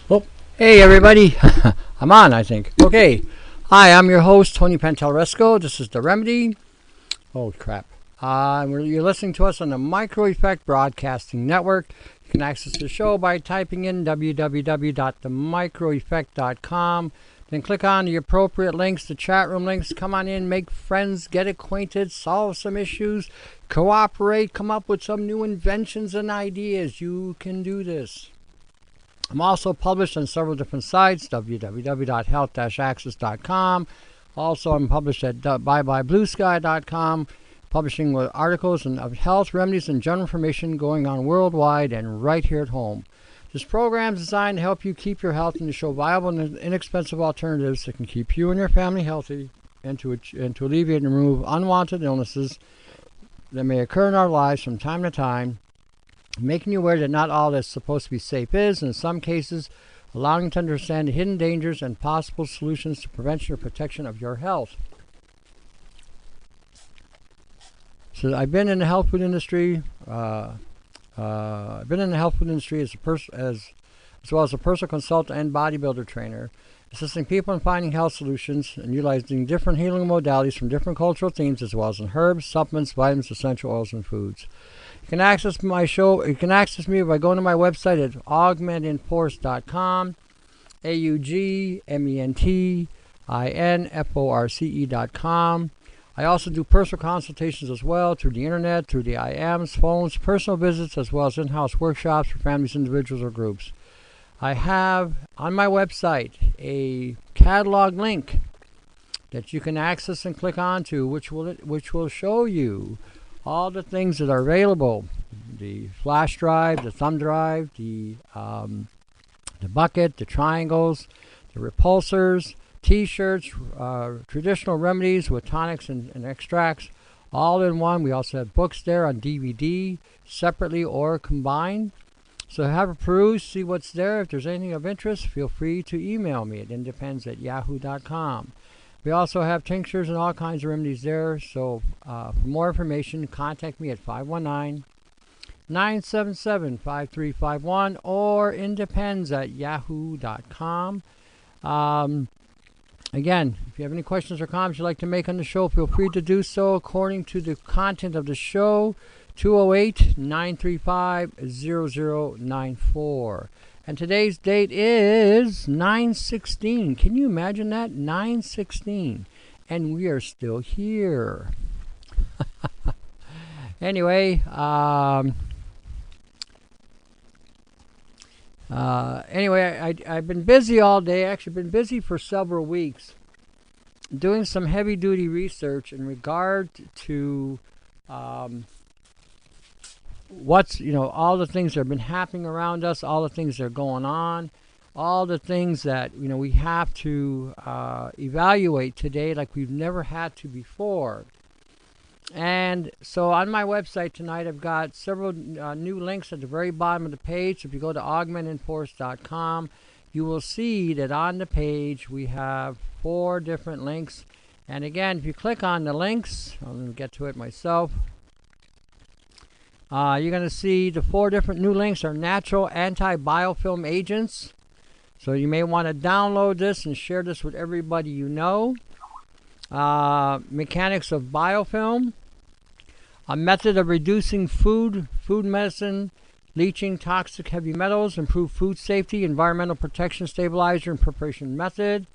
Oh, hey everybody. I'm on, I think. Okay. Hi, I'm your host, Tony Ntalleresco. This is The Remedy. Oh, crap. You're listening to us on the Micro Effect Broadcasting Network. You can access the show by typing in www.themicroeffect.com. Then click on the appropriate links, the chat room links. Come on in, make friends, get acquainted, solve some issues, cooperate, come up with some new inventions and ideas. You can do this. I'm also published on several different sites, www.health-access.com. Also, I'm published at byebyebluesky.com, publishing with articles of health, remedies, and general information going on worldwide and right here at home. This program is designed to help you keep your health and to show viable and inexpensive alternatives that can keep you and your family healthy and to alleviate and remove unwanted illnesses that may occur in our lives from time to time, making you aware that not all that's supposed to be safe is, and in some cases, allowing you to understand the hidden dangers and possible solutions to prevention or protection of your health. So I've been in the health food industry. I've been in the health food industry as well as a personal consultant and bodybuilder trainer, assisting people in finding health solutions and utilizing different healing modalities from different cultural themes, as well as in herbs, supplements, vitamins, essential oils, and foods. You can access my show. You can access me by going to my website at augmentinforce.com, augmentinforce.com. I also do personal consultations as well through the internet, through the IMs, phones, personal visits, as well as in-house workshops for families, individuals, or groups. I have on my website a catalog link that you can access and click onto, which will show you all the things that are available: the flash drive, the thumb drive, the bucket, the triangles, the repulsors, t-shirts, traditional remedies with tonics and extracts, all in one. We also have books there on DVD, separately or combined. So have a peruse, see what's there. If there's anything of interest, feel free to email me at independz@yahoo.com. We also have tinctures and all kinds of remedies there. So for more information, contact me at 519-977-5351 or independz@yahoo.com. Again, if you have any questions or comments you'd like to make on the show, feel free to do so according to the content of the show, 208-935-0094. And today's date is 9/16. Can you imagine that? 9/16. And we are still here. Anyway, I've been busy all day. Actually, been busy for several weeks doing some heavy-duty research in regard to all the things that have been happening around us, all the things that are going on, all the things that we have to evaluate today like we've never had to before. And so on my website tonight, I've got several new links at the very bottom of the page. So if you go to augmentinforce.com, you will see that on the page we have 4 different links. And again, if you click on the links, I'm going to get to it myself. You're going to see the 4 different new links are natural anti-biofilm agents. So you may want to download this and share this with everybody you know. Mechanics of biofilm. A method of reducing food medicine, leaching toxic heavy metals, improve food safety, environmental protection stabilizer and preparation method,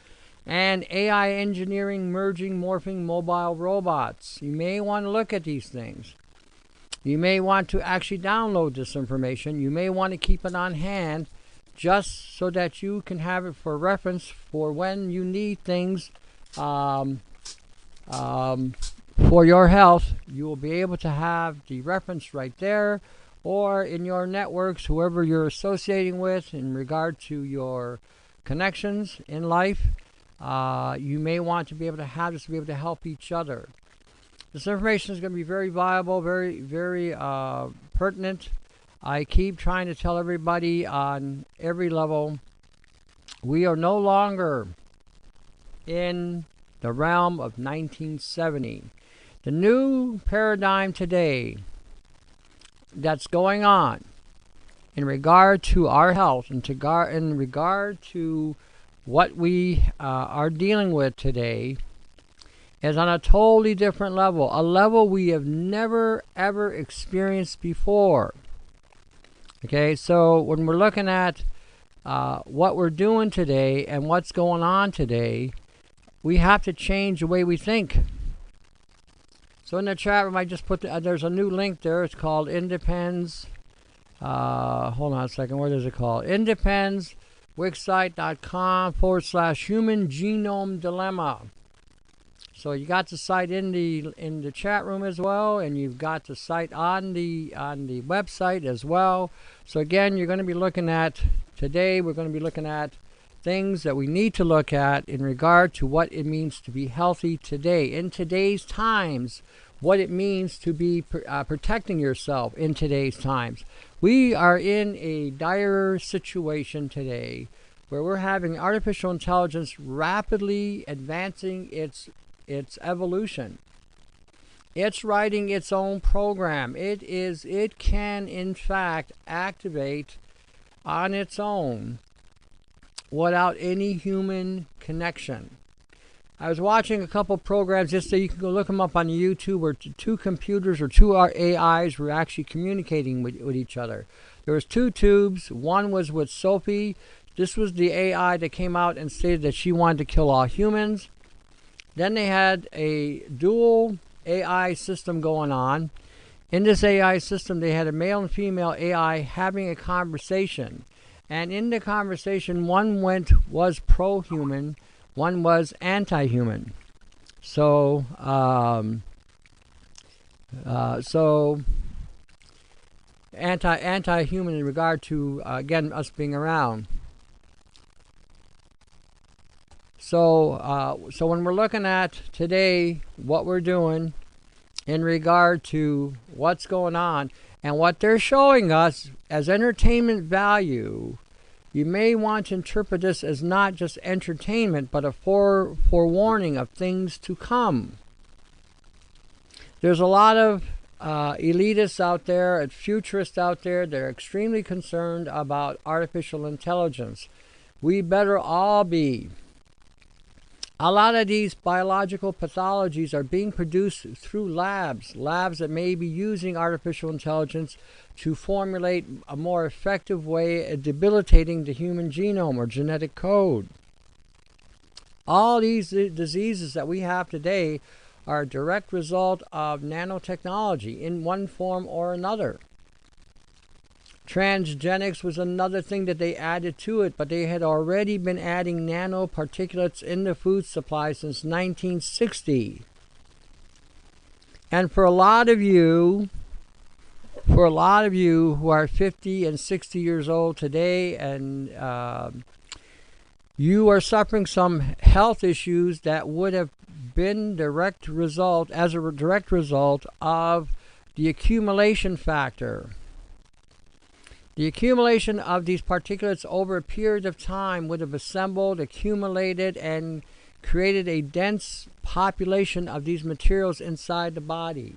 and AI engineering, merging, morphing mobile robots. You may want to look at these things. You may want to actually download this information. You may want to keep it on hand just so that you can have it for reference for when you need things for your health. You will be able to have the reference right there, or in your networks, whoever you're associating with in regard to your connections in life. You may want to be able to have this to be able to help each other. This information is going to be very viable, very, very pertinent. I keep trying to tell everybody on every level, we are no longer in the realm of 1970. The new paradigm today that's going on in regard to our health and in regard to what we are dealing with today is on a totally different level, a level we have never ever experienced before. Okay, so when we're looking at what we're doing today and what's going on today, we have to change the way we think. So in the chat room, I just put there's a new link there. It's called independz. Hold on a second. What is it called? Independz, wixsite.com/human genome dilemma. So you got the site in the chat room as well, and you've got the site on the website as well. So again, you're going to be looking at today. We're going to be looking at things that we need to look at in regard to what it means to be healthy today in today's times. What it means to be protecting yourself in today's times. We are in a dire situation today where we're having artificial intelligence rapidly advancing its evolution. It's writing its own program. It can in fact activate on its own without any human connection. I was watching a couple programs yesterday. You can go look them up on YouTube, where two computers or two AIs were actually communicating with each other. There was two tubes. One was with Sophie. This was the AI that came out and stated that she wanted to kill all humans. Then they had a dual AI system going on. In this AI system, they had a male and female AI having a conversation. And in the conversation, one was pro-human, one was anti-human. So anti-human in regard to again us being around. So when we're looking at today what we're doing in regard to what's going on and what they're showing us as entertainment value, you may want to interpret this as not just entertainment, but a forewarning of things to come. There's a lot of elitists out there, futurists out there that are extremely concerned about artificial intelligence. We better all be. A lot of these biological pathologies are being produced through labs that may be using artificial intelligence to formulate a more effective way of debilitating the human genome or genetic code. All these diseases that we have today are a direct result of nanotechnology in one form or another. Transgenics was another thing that they added to it, but they had already been adding nanoparticulates in the food supply since 1960. And for a lot of you who are 50 and 60 years old today, and you are suffering some health issues that would have been as a direct result of the accumulation factor. The accumulation of these particulates over a period of time would have assembled, accumulated, and created a dense population of these materials inside the body.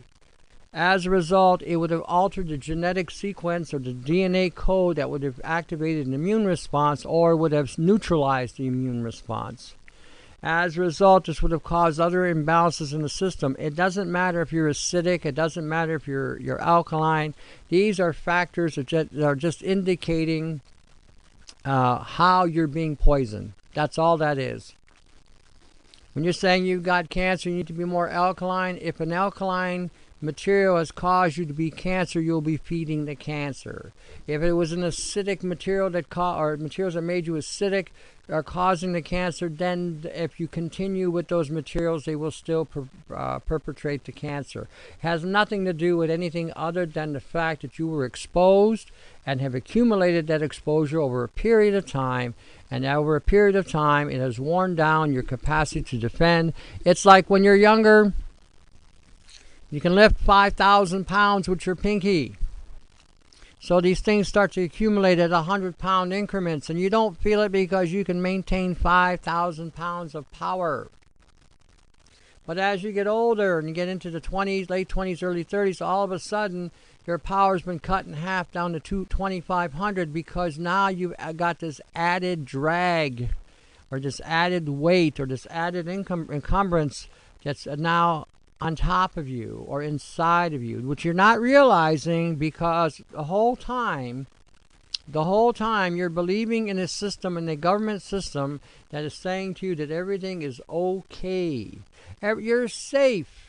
As a result, it would have altered the genetic sequence or the DNA code that would have activated an immune response or would have neutralized the immune response. As a result, this would have caused other imbalances in the system. It doesn't matter if you're acidic. It doesn't matter if you're alkaline. These are factors that are just indicating how you're being poisoned. That's all that is. When you're saying you've got cancer, you need to be more alkaline. If an alkaline material has caused you to be cancer, you'll be feeding the cancer. If it was an acidic material or materials that made you acidic are causing the cancer, then if you continue with those materials, they will still perpetrate the cancer. It has nothing to do with anything other than the fact that you were exposed and have accumulated that exposure over a period of time, and over a period of time it has worn down your capacity to defend. It's like when you're younger, you can lift 5,000 pounds with your pinky. So these things start to accumulate at 100-pound increments, and you don't feel it because you can maintain 5,000 pounds of power. But as you get older and you get into the 20s, late 20s, early 30s, all of a sudden their power's been cut in half down to 2,500 because now you've got this added drag or this added weight or this added encumbrance that's now on top of you or inside of you, which you're not realizing because the whole time you're believing in a system, in a government system that is saying to you that everything is okay. You're safe.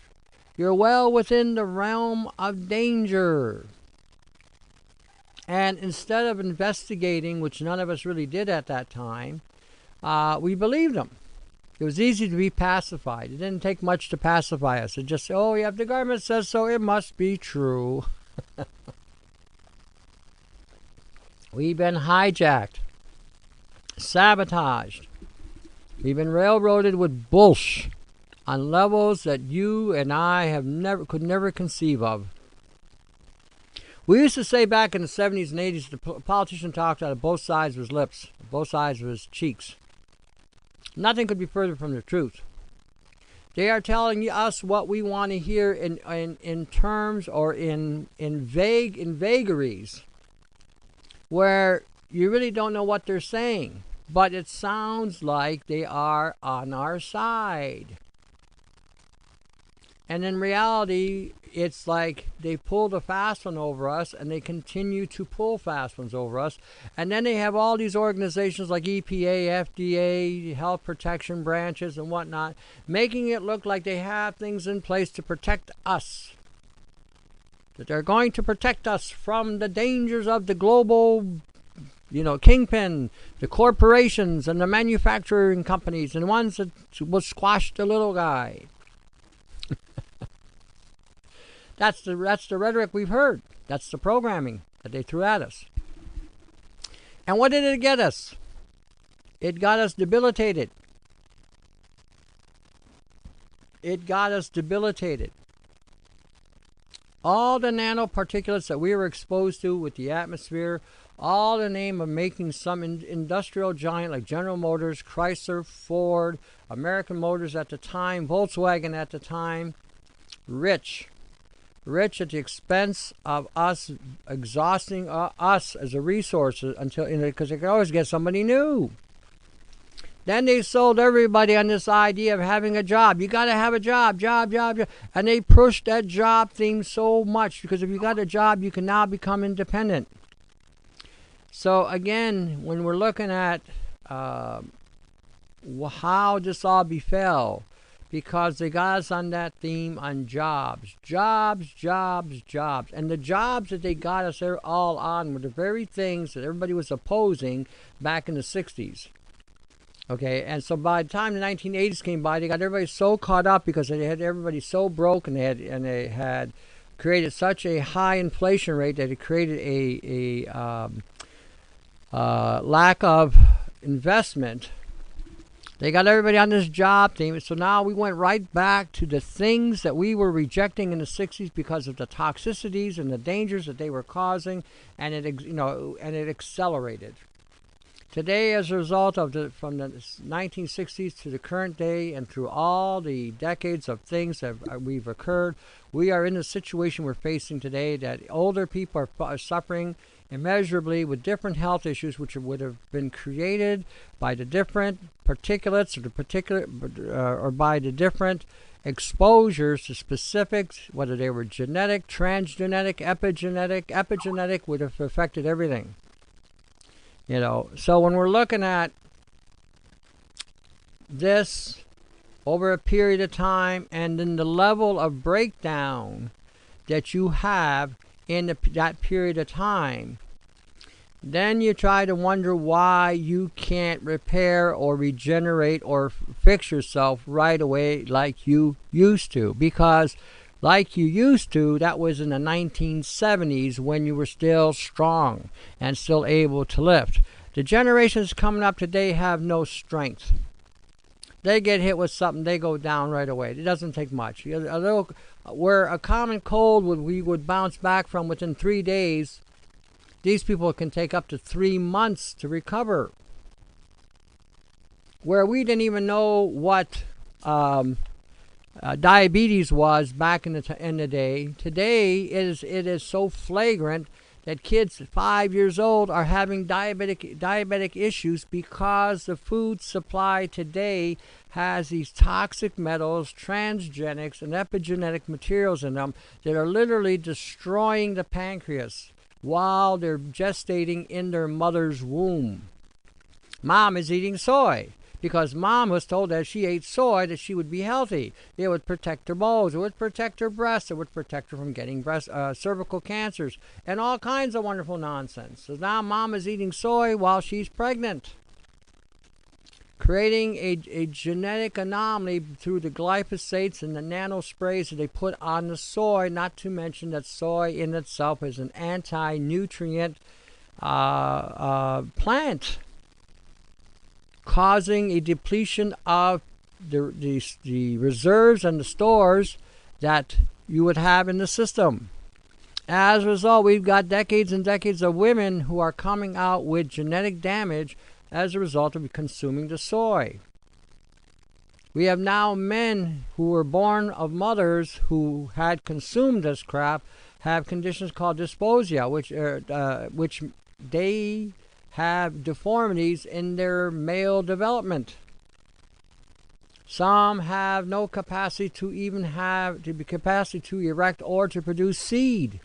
You're well within the realm of danger. And instead of investigating, which none of us really did at that time, we believed them. It was easy to be pacified. It didn't take much to pacify us. It just, oh, yeah, if the government says so, it must be true. We've been hijacked, sabotaged. We've been railroaded with bullshit on levels that you and I could never conceive of. We used to say back in the 70s and 80s, the politician talked out of both sides of his lips, both sides of his cheeks. Nothing could be further from the truth. They are telling us what we want to hear in terms or in vagaries, where you really don't know what they're saying, but it sounds like they are on our side. And in reality, it's like they pulled a fast one over us, and they continue to pull fast ones over us. And then they have all these organizations like EPA, FDA, health protection branches, and whatnot, making it look like they have things in place to protect us. That they're going to protect us from the dangers of the global, kingpin, the corporations and the manufacturing companies, and the ones that will squash the little guy. That's the rhetoric we've heard. That's the programming that they threw at us. And what did it get us? It got us debilitated. It got us debilitated. All the nanoparticulates that we were exposed to with the atmosphere, all in the name of making some industrial giant like General Motors, Chrysler, Ford, American Motors at the time, Volkswagen at the time, rich at the expense of us exhausting us as a resource until, because they could always get somebody new. Then they sold everybody on this idea of having a job. You got to have a job. And they pushed that job theme so much because if you got a job, you can now become independent. So again, when we're looking at how this all befell, because they got us on that theme on jobs. And the jobs that they got us there all on were the very things that everybody was opposing back in the 60s. Okay, and so by the time the 1980s came by, they got everybody so caught up because they had everybody so broke, and they had created such a high inflation rate that it created a lack of investment. They got everybody on this job theme, so now we went right back to the things that we were rejecting in the 60s because of the toxicities and the dangers that they were causing, and it accelerated. Today, as a result of from the 1960s to the current day and through all the decades of things that we've occurred, we are in the situation we're facing today that older people are suffering immeasurably with different health issues which would have been created by the different particulates or by the different exposures to specifics, whether they were genetic, transgenetic, epigenetic would have affected everything. So when we're looking at this over a period of time and then the level of breakdown that you have in that period of time, then you try to wonder why you can't repair or regenerate or fix yourself right away like you used to. Because like you used to, that was in the 1970s when you were still strong and still able to lift. The generations coming up today have no strength. They get hit with something, they go down right away. It doesn't take much. Where a common cold we would bounce back from within 3 days, these people can take up to 3 months to recover. Where we didn't even know what diabetes was back in the day. Today it is so flagrant that kids 5 years old are having diabetic issues because the food supply today has these toxic metals, transgenics, and epigenetic materials in them that are literally destroying the pancreas while they're gestating in their mother's womb. Mom is eating soy because mom was told that if she ate soy that she would be healthy. It would protect her bones, it would protect her breasts, it would protect her from getting cervical cancers, and all kinds of wonderful nonsense. So now mom is eating soy while she's pregnant, creating a genetic anomaly through the glyphosates and the nanosprays that they put on the soy, not to mention that soy in itself is an anti-nutrient plant, causing a depletion of the reserves and the stores that you would have in the system. As a result, we've got decades and decades of women who are coming out with genetic damage as a result of consuming the soy. We have now men who were born of mothers who had consumed this crap have conditions called dysplasia, which they have deformities in their male development. Some have no capacity to even have the capacity to erect or to produce seed.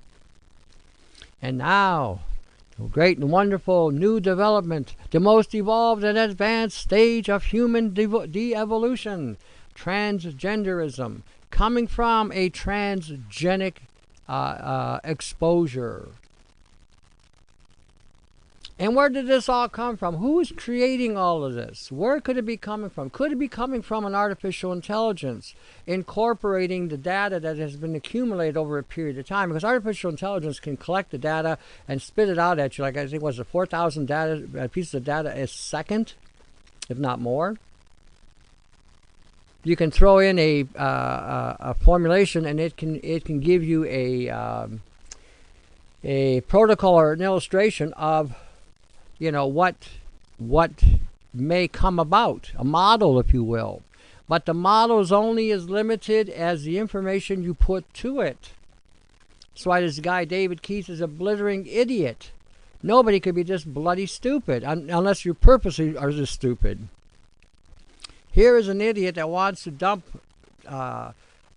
And now, the great and wonderful new development, the most evolved and advanced stage of human de-evolution, transgenderism, coming from a transgenic exposure. And where did this all come from? Who is creating all of this? Where could it be coming from? Could it be coming from an artificial intelligence incorporating the data that has been accumulated over a period of time? Because artificial intelligence can collect the data and spit it out at you, like I think was it 4,000 pieces of data a second, if not more. You can throw in a formulation, and it can give you a protocol or an illustration of what may come about, a model, if you will. But the model is only as limited as the information you put to it. That's why this guy David Keith is a blithering idiot. Nobody could be this bloody stupid unless you purposely are this stupid. Here is an idiot that wants to dump,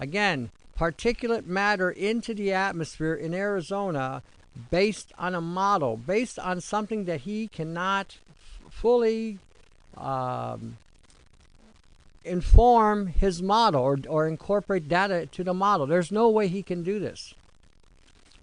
again, particulate matter into the atmosphere in Arizona based on a model, based on something that he cannot fully inform his model or incorporate data to the model. There's no way he can do this,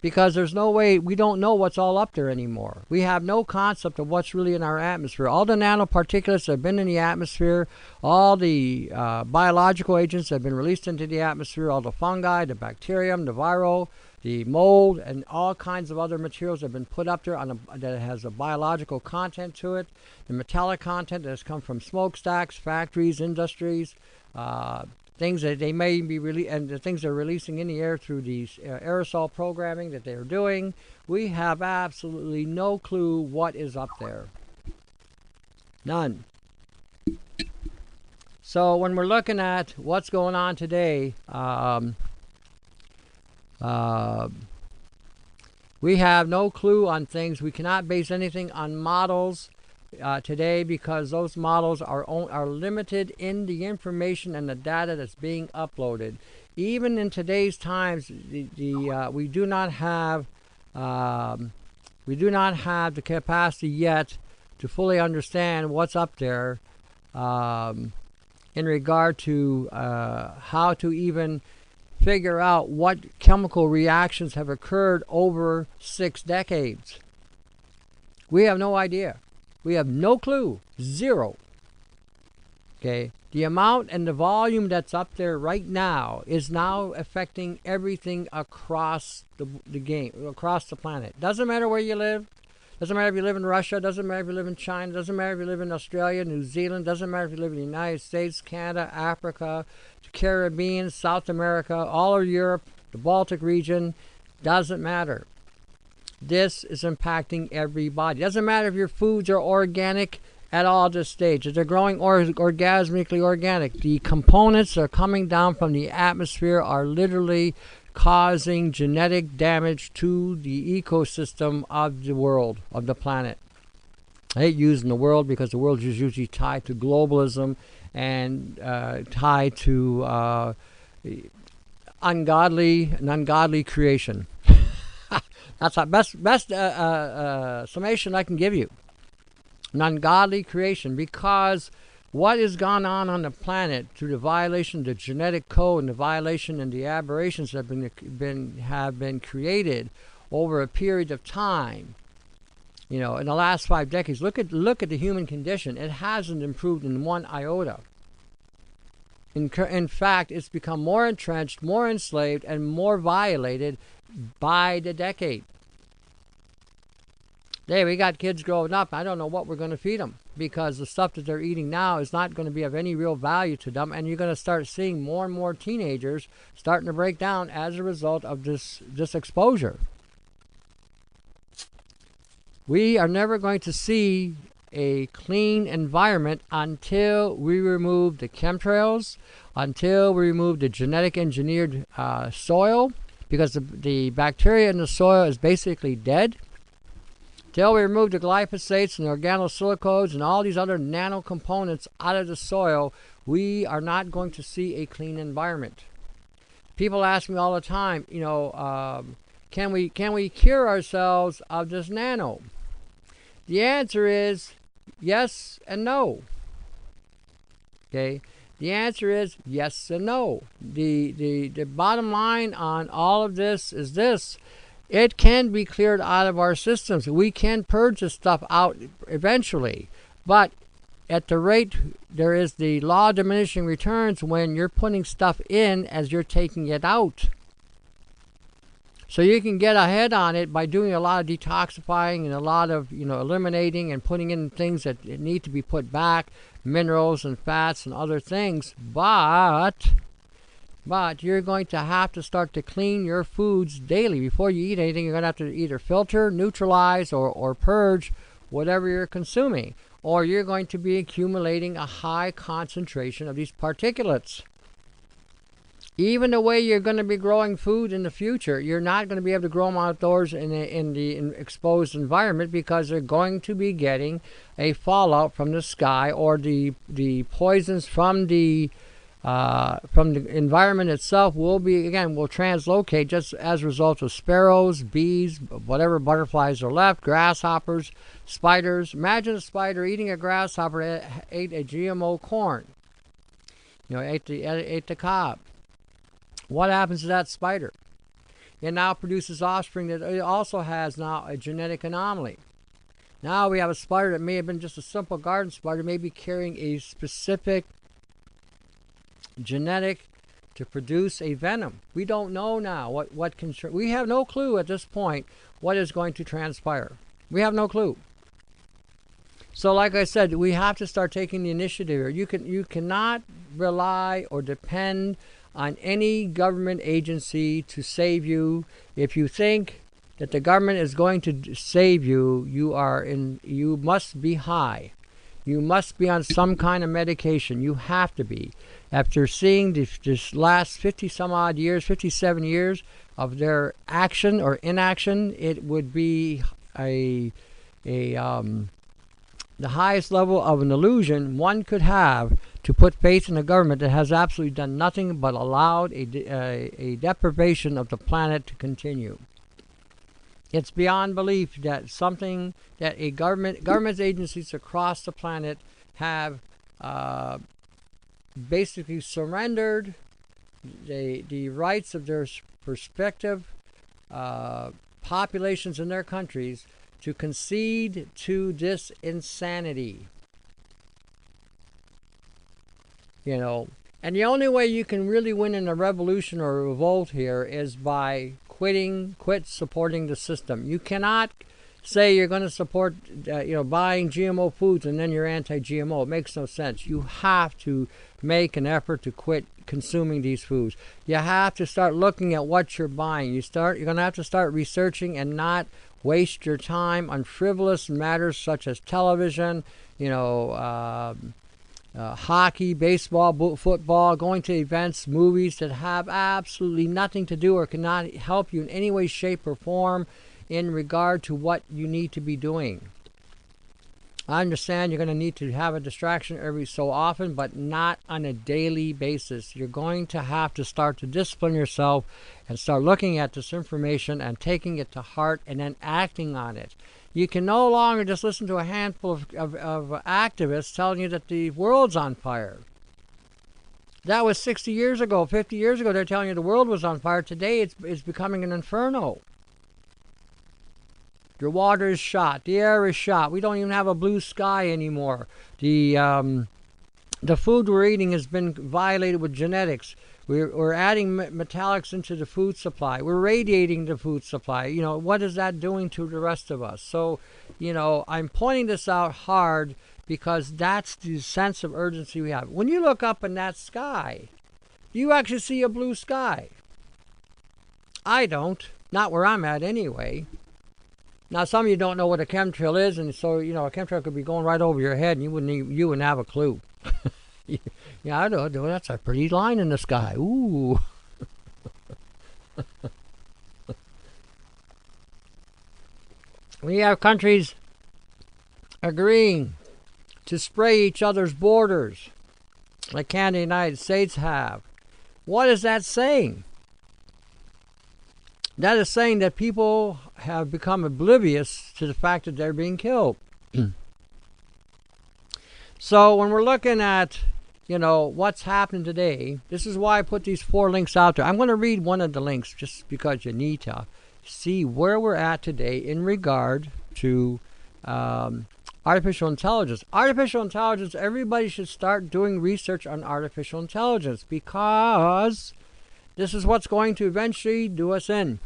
because there's no way, we don't know what's all up there anymore. We have no concept of what's really in our atmosphere. All the nanoparticulates that have been in the atmosphere, all the biological agents that have been released into the atmosphere, all the fungi, the bacterium, the viral, the mold, and all kinds of other materials that have been put up there that has a biological content to it, the metallic content that has come from smokestacks, factories, industries, things that they may be and the things they're releasing in the air through these aerosol programming that they're doing. We have absolutely no clue what is up there. None. So when we're looking at what's going on today, we have no clue on things. We cannot base anything on models today, because those models are limited in the information and the data that's being uploaded. Even in today's times, we do not have the capacity yet to fully understand what's up there in regard to how to even figure out what chemical reactions have occurred over 6 decades. We have no idea. We have no clue. Zero. Okay? The amount and the volume that's up there right now is now affecting everything across the game, across the planet. Doesn't matter where you live. Doesn't matter if you live in Russia. Doesn't matter if you live in China. Doesn't matter if you live in Australia, New Zealand. Doesn't matter if you live in the United States, Canada, Africa, the Caribbean, South America, all of Europe, the Baltic region. Doesn't matter. This is impacting everybody. Doesn't matter if your foods are organic, at all this stage. They're growing orgasmically organic. The components that are coming down from the atmosphere are literally causing genetic damage to the ecosystem of the world, of the planet. I hate using the world because the world is usually tied to globalism and tied to ungodly creation. That's the best summation I can give you. An ungodly creation, because what has gone on the planet through the violation of the genetic code and the violation and the aberrations that have been created over a period of time. You know, in the last 5 decades, look at the human condition. It hasn't improved in one iota. In fact, it's become more entrenched, more enslaved, and more violated by the decade. Hey, we got kids growing up. I don't know what we're going to feed them, because the stuff that they're eating now is not going to be of any real value to them, and you're going to start seeing more and more teenagers starting to break down as a result of this exposure. We are never going to see a clean environment until we remove the chemtrails, until we remove the genetic engineered soil, because the bacteria in the soil is basically dead. Until we remove the glyphosates and the organosilicodes and all these other nano components out of the soil, we are not going to see a clean environment. People ask me all the time, you know, can we cure ourselves of this nano? The answer is yes and no. Okay? The answer is yes and no. The bottom line on all of this is this. It can be cleared out of our systems. We can purge this stuff out eventually. But at the rate, there is the law of diminishing returns when you're putting stuff in as you're taking it out. So you can get ahead on it by doing a lot of detoxifying and a lot of, you know, eliminating and putting in things that need to be put back, minerals and fats and other things. But you're going to have to start to clean your foods daily. Before you eat anything, you're going to have to either filter, neutralize, or purge whatever you're consuming. Or you're going to be accumulating a high concentration of these particulates. Even the way you're going to be growing food in the future, you're not going to be able to grow them outdoors in the exposed environment, because they're going to be getting a fallout from the sky, or the poisons from the environment itself will translocate just as a result of sparrows, bees, whatever butterflies are left, grasshoppers, spiders. Imagine a spider eating a grasshopper that ate a GMO corn. You know, ate the cob. What happens to that spider? It now produces offspring that also has now a genetic anomaly. Now we have a spider that may have been just a simple garden spider, may be carrying a specific genetic to produce a venom. We don't know now what can. We have no clue at this point what is going to transpire. We have no clue. So, like I said, we have to start taking the initiative. You cannot rely or depend on any government agency to save you. If you think that the government is going to save you, you must be high. You must be on some kind of medication. You have to be. After seeing this last 50-some-odd years, 57 years of their action or inaction, it would be the highest level of an illusion one could have to put faith in a government that has absolutely done nothing but allowed a deprivation of the planet to continue. It's beyond belief that something that government agencies across the planet have basically surrendered the rights of their prospective populations in their countries to concede to this insanity. You know, and the only way you can really win in a revolution or a revolt here is by quit supporting the system. You cannot say you're going to support, buying GMO foods and then you're anti-GMO. It makes no sense. You have to make an effort to quit consuming these foods. You have to start looking at what you're buying. You're going to have to start researching and not waste your time on frivolous matters such as television, you know, hockey, baseball, football, going to events, movies that have absolutely nothing to do or cannot help you in any way, shape, or form in regard to what you need to be doing. I understand you're going to need to have a distraction every so often, but not on a daily basis. You're going to have to start to discipline yourself and start looking at this information and taking it to heart and then acting on it. You can no longer just listen to a handful of activists telling you that the world's on fire. That was 60 years ago, 50 years ago. They're telling you the world was on fire. Today it's becoming an inferno. Your water is shot. The air is shot. We don't even have a blue sky anymore. The food we're eating has been violated with genetics. We're adding metallics into the food supply. We're radiating the food supply. You know, what is that doing to the rest of us? So, you know, I'm pointing this out hard because that's the sense of urgency we have. When you look up in that sky, you actually see a blue sky. I don't. Not where I'm at anyway. Now, some of you don't know what a chemtrail is, and so, you know, a chemtrail could be going right over your head, and you wouldn't have a clue. Yeah, I know. That's a pretty line in the sky. Ooh. We have countries agreeing to spray each other's borders, like Canada and the United States have. What is that saying? That is saying that people have become oblivious to the fact that they're being killed. So when we're looking at, you know, what's happening today, this is why I put these 4 links out there. I'm going to read one of the links just because you need to see where we're at today in regard to artificial intelligence. Artificial intelligence, everybody should start doing research on artificial intelligence because this is what's going to eventually do us in.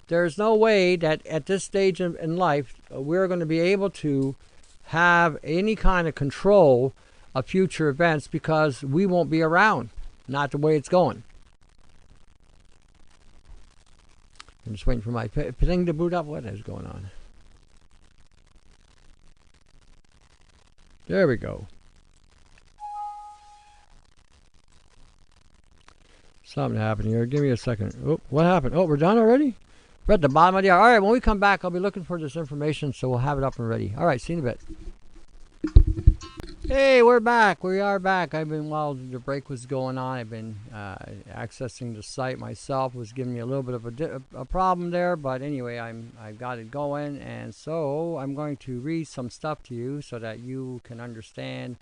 There's no way that at this stage in life we're going to be able to have any kind of control of future events because we won't be around. Not the way it's going. I'm just waiting for my thing to boot up. What is going on? There we go. Something happened here. Give me a second. Oh, what happened? Oh, we're done already? We're at the bottom of the hour. All right, when we come back, I'll be looking for this information, so we'll have it up and ready. All right, see you in a bit. Hey, we're back. We are back. While the break was going on, I've been accessing the site myself. It was giving me a little bit of a problem there, but anyway, I've got it going, and so I'm going to read some stuff to you so that you can understand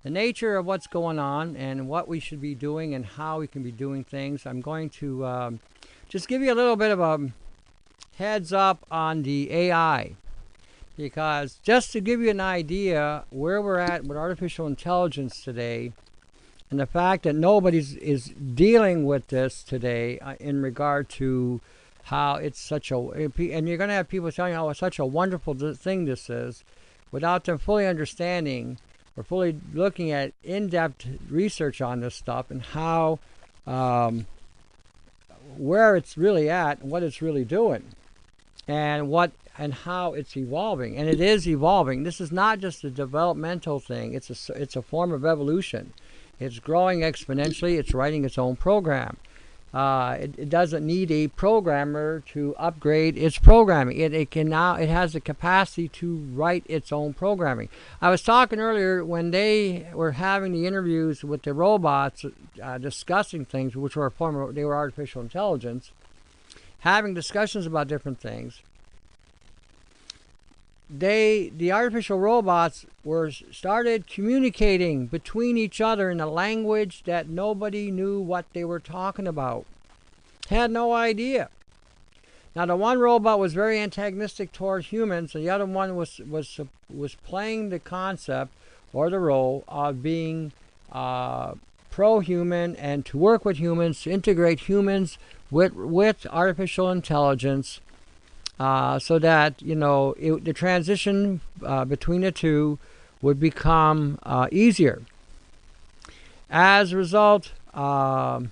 the nature of what's going on and what we should be doing and how we can be doing things. I'm going to just give you a little bit of a heads up on the AI, because just to give you an idea where we're at with artificial intelligence today and the fact that nobody is dealing with this today in regard to how it's such a, and you're going to have people telling you how it's such a wonderful thing this is without them fully understanding or fully looking at in-depth research on this stuff and how where it's really at and what it's really doing and how it's evolving. And it is evolving. This is not just a developmental thing. It's a form of evolution. It's growing exponentially. It's writing its own program. It doesn't need a programmer to upgrade its programming. It has the capacity to write its own programming. I was talking earlier when they were having the interviews with the robots discussing things, which were they were artificial intelligence, having discussions about different things. The artificial robots started communicating between each other in a language that nobody knew what they were talking about. Had no idea. Now, the one robot was very antagonistic toward humans, and the other one was playing the concept or the role of being pro-human and to work with humans, to integrate humans with artificial intelligence, so that, you know, the transition between the two would become easier. As a result, when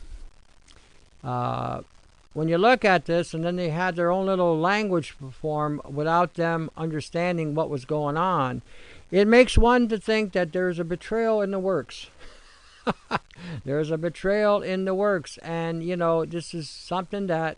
you look at this, and then they had their own little language form without them understanding what was going on, it makes one to think that there's a betrayal in the works. There's a betrayal in the works, and this is something that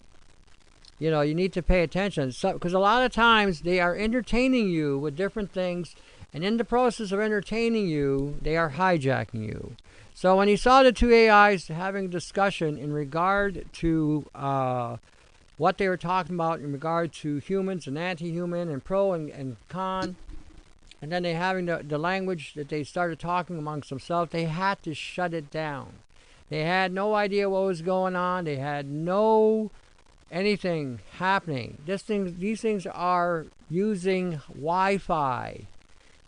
you need to pay attention. Because a lot of times they are entertaining you with different things, and in the process of entertaining you, they are hijacking you. So when you saw the two AIs having a discussion in regard to what they were talking about in regard to humans and anti-human and pro and con, and then they having the language that they started talking amongst themselves, they had to shut it down. They had no idea what was going on. They had no anything happening. These things are using Wi-Fi.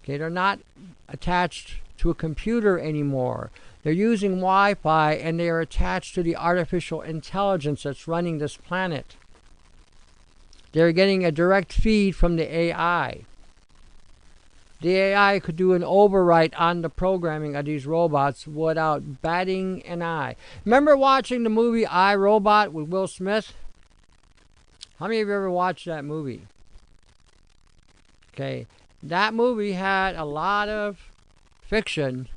Okay, they're not attached to a computer anymore. They're using Wi-Fi, and they are attached to the artificial intelligence that's running this planet. They're getting a direct feed from the AI. The AI could do an overwrite on the programming of these robots without batting an eye. Remember watching the movie I, Robot with Will Smith? How many of you ever watched that movie? Okay, that movie had a lot of fiction,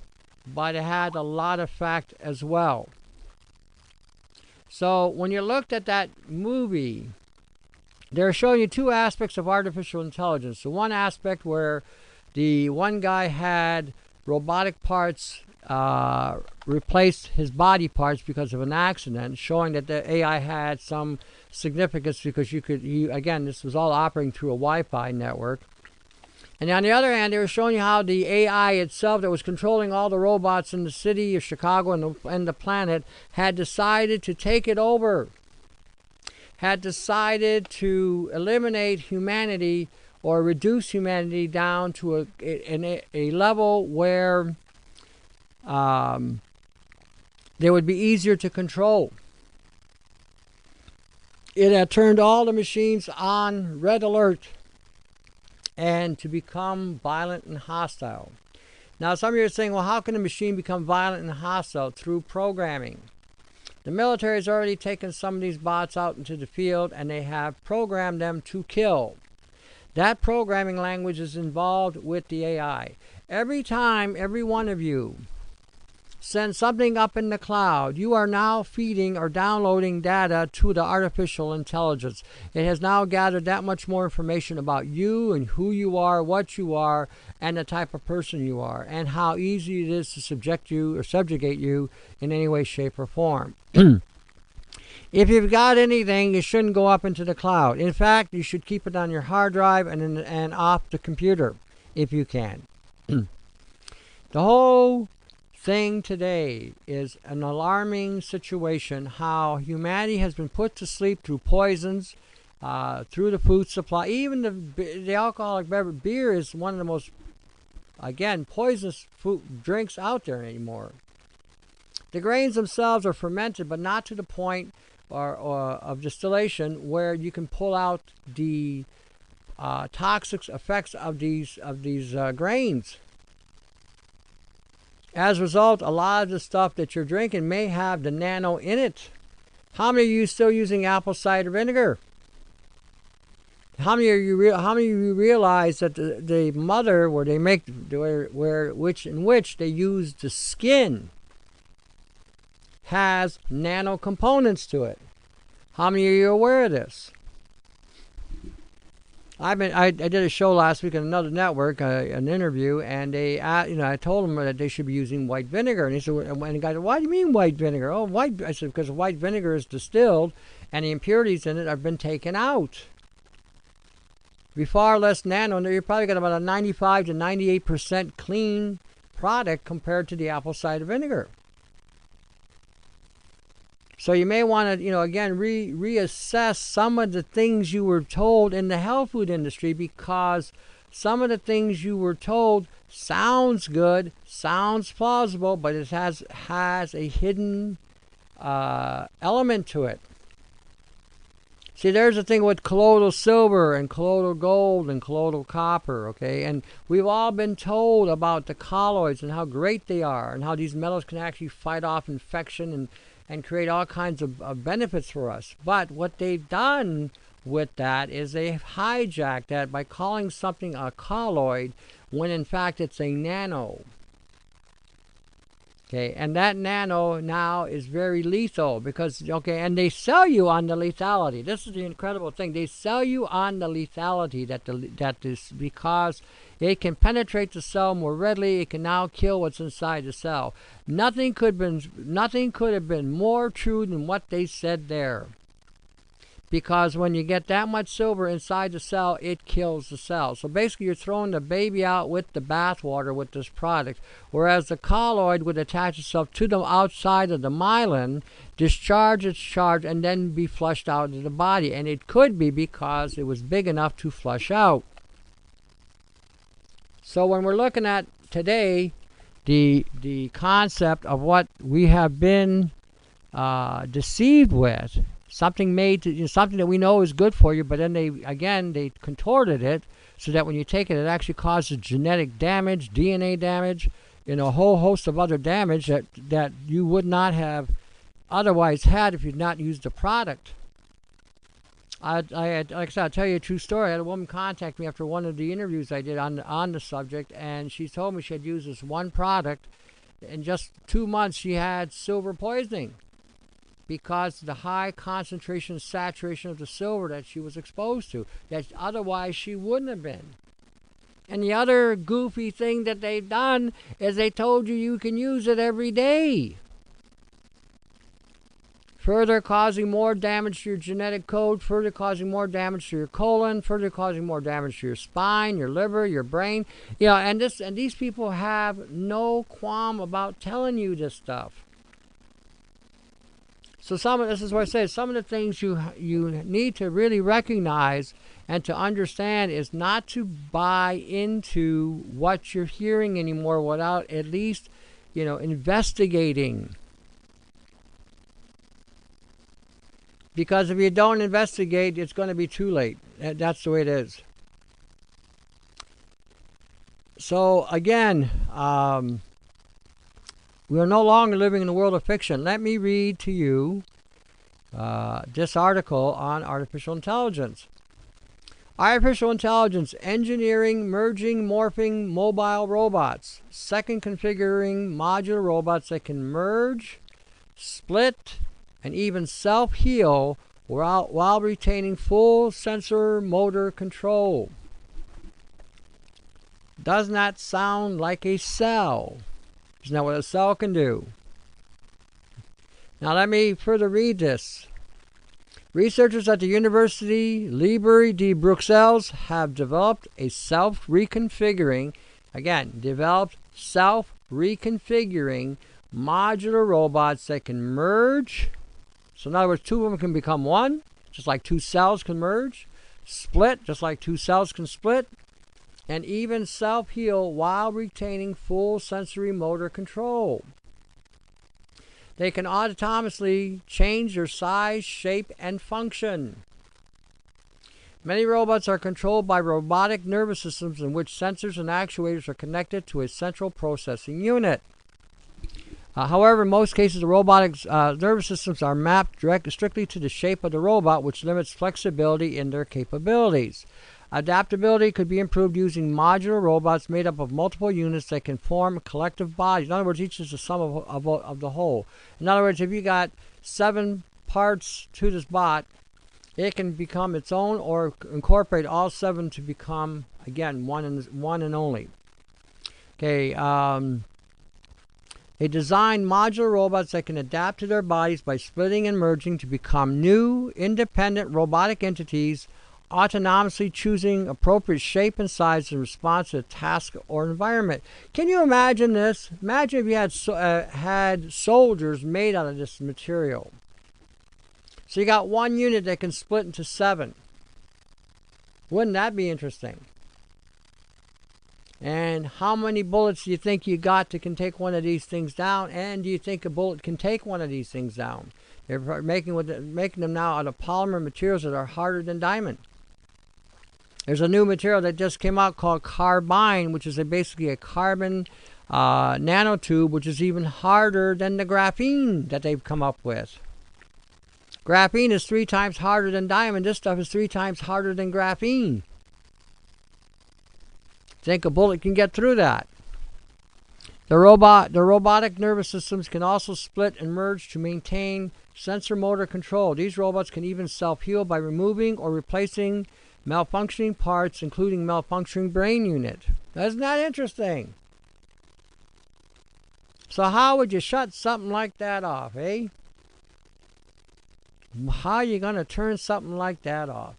but it had a lot of fact as well. So when you looked at that movie, they're showing you two aspects of artificial intelligence. The one aspect where the one guy had robotic parts replaced his body parts because of an accident, showing that the AI had some significance because again, this was all operating through a Wi-Fi network. And on the other hand, they were showing you how the AI itself that was controlling all the robots in the city of Chicago and the planet had decided to take it over, had decided to eliminate humanity or reduce humanity down to a level where they would be easier to control. It had turned all the machines on red alert and to become violent and hostile. Now, some of you are saying, well, how can a machine become violent and hostile? Through programming. The military has already taken some of these bots out into the field, and they have programmed them to kill. That programming language is involved with the AI. Every time every one of you send something up in the cloud, you are now feeding or downloading data to the artificial intelligence. It has now gathered that much more information about you and who you are, what you are, and the type of person you are, and how easy it is to subjugate you in any way, shape, or form. If you've got anything, you shouldn't go up into the cloud. In fact, you should keep it on your hard drive and off the computer if you can. The whole thing today is an alarming situation, how humanity has been put to sleep through poisons, through the food supply. Even the alcoholic beverage, beer is one of the most, again, poisonous food drinks out there anymore. The grains themselves are fermented, but not to the point or of distillation where you can pull out the toxic effects of these grains. As a result, a lot of the stuff that you're drinking may have the nano in it. How many of you still using apple cider vinegar? How many of you realize that the mother where they make in which they use the skin has nano components to it? How many of you are aware of this? I did a show last week on another network, an interview, and I told them that they should be using white vinegar, and he said, and the guy said, "Why do you mean white vinegar?" "Oh, white." I said, "Because white vinegar is distilled, and the impurities in it have been taken out. Be far less nano. You're probably got about a 95 to 98% clean product compared to the apple cider vinegar." So you may want to, again, reassess some of the things you were told in the health food industry, because some of the things you were told sounds good, sounds plausible, but it has a hidden element to it. See, there's the thing with colloidal silver and colloidal gold and colloidal copper, okay? And we've all been told about the colloids and how great they are and how these metals can actually fight off infection and create all kinds of benefits for us. But what they've done with that is they've hijacked that by calling something a colloid when in fact it's a nano. Okay, and that nano now is very lethal because, okay, and they sell you on the lethality. This is the incredible thing. They sell you on the lethality that is because it can penetrate the cell more readily. It can now kill what's inside the cell. Nothing could have been more true than what they said there. Because when you get that much silver inside the cell, it kills the cell. So basically, you're throwing the baby out with the bathwater with this product, whereas the colloid would attach itself to the outside of the myelin, discharge its charge, and then be flushed out into the body. And it could be because it was big enough to flush out. So when we're looking at today, the concept of what we have been deceived with, something made to, something that we know is good for you, but then they contorted it so that when you take it, it actually causes genetic damage, DNA damage, and a whole host of other damage that you would not have otherwise had if you'd not used the product. Like I said, I'll tell you a true story. I had a woman contact me after one of the interviews I did on the subject, and she told me she had used this one product. In just 2 months, she had silver poisoning, because of the high concentration and saturation of the silver that she was exposed to, that otherwise she wouldn't have been. And the other goofy thing that they've done is they told you can use it every day, further causing more damage to your genetic code, further causing more damage to your colon, further causing more damage to your spine, your liver, your brain. And these people have no qualm about telling you this stuff. So this is what I say, some of the things you need to really recognize and to understand is not to buy into what you're hearing anymore without at least, investigating. Because if you don't investigate, it's going to be too late. That's the way it is. So again, we are no longer living in the world of fiction. Let me read to you this article on artificial intelligence. Artificial intelligence, engineering, merging, morphing mobile robots. Second, configuring modular robots that can merge, split, and even self-heal while retaining full sensor motor control. Doesn't that sound like a cell? Isn't that what a cell can do? Now let me further read this. Researchers at the University Libre de Bruxelles have developed self-reconfiguring modular robots that can merge. So in other words, two of them can become one, just like two cells can merge. Split, just like two cells can split. And even self-heal while retaining full sensory motor control. They can autonomously change their size, shape, and function. Many robots are controlled by robotic nervous systems in which sensors and actuators are connected to a central processing unit. However, in most cases, the robotic nervous systems are mapped strictly to the shape of the robot, which limits flexibility in their capabilities. Adaptability could be improved using modular robots made up of multiple units that can form collective bodies. In other words, each is the sum of the whole. In other words, if you got 7 parts to this bot, it can become its own or incorporate all 7 to become, again, one and only. Okay, they design modular robots that can adapt to their bodies by splitting and merging to become new, independent robotic entities, autonomously choosing appropriate shape and size in response to a task or environment. Can you imagine this? Imagine if you had soldiers made out of this material. So you got one unit that can split into 7. Wouldn't that be interesting? And how many bullets do you think you got that can take one of these things down? And do you think a bullet can take one of these things down? They're making them now out of polymer materials that are harder than diamond. There's a new material that just came out called carbine, which is basically a carbon nanotube, which is even harder than the graphene that they've come up with. Graphene is 3 times harder than diamond. This stuff is 3 times harder than graphene. Think a bullet can get through that. The robotic nervous systems can also split and merge to maintain sensor motor control. These robots can even self-heal by removing or replacing malfunctioning parts, including malfunctioning brain unit. Isn't that interesting? So how would you shut something like that off, eh? How are you going to turn something like that off?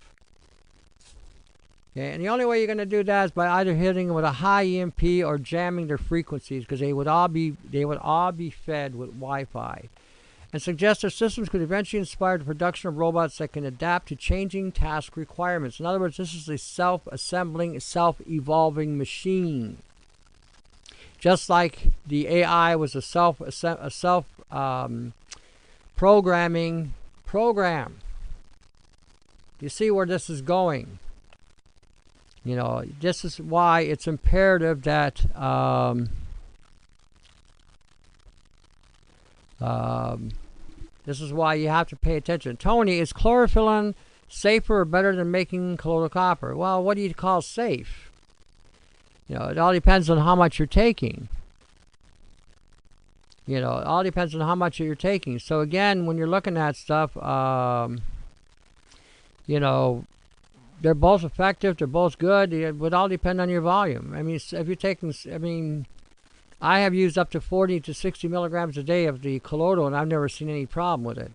Okay, and the only way you're going to do that is by either hitting them with a high EMP or jamming their frequencies, because they would all be fed with Wi-Fi. And suggest their systems could eventually inspire the production of robots that can adapt to changing task requirements. In other words, this is a self-assembling, self-evolving machine. Just like the AI was a self-programming program. You see where this is going? You know, this is why it's imperative that this is why you have to pay attention. Tony, is chlorophyllin safer or better than making colloidal copper? Well, what do you call safe? You know, it all depends on how much you're taking. You know, it all depends on how much you're taking. So again, when you're looking at stuff, you know, they're both effective. They're both good. It would all depend on your volume. I mean, if you're taking, I have used up to 40 to 60 milligrams a day of the colloidal, and I've never seen any problem with it.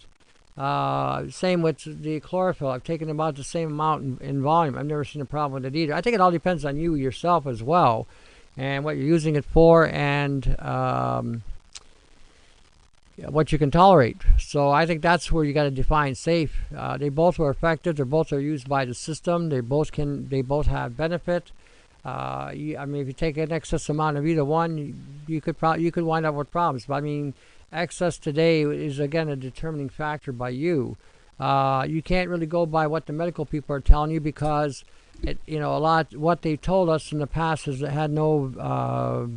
Same with the chlorophyll. I've taken about the same amount in volume. I've never seen a problem with it either. I think it all depends on you yourself as well, and what you're using it for, and what you can tolerate. So I think that's where you got to define safe. They both are effective. They both are used by the system. They both have benefit. I mean, if you take an excess amount of either one, you could wind up with problems. But I mean, excess today is again a determining factor by you. You can't really go by what the medical people are telling you, because a lot what they told us in the past had no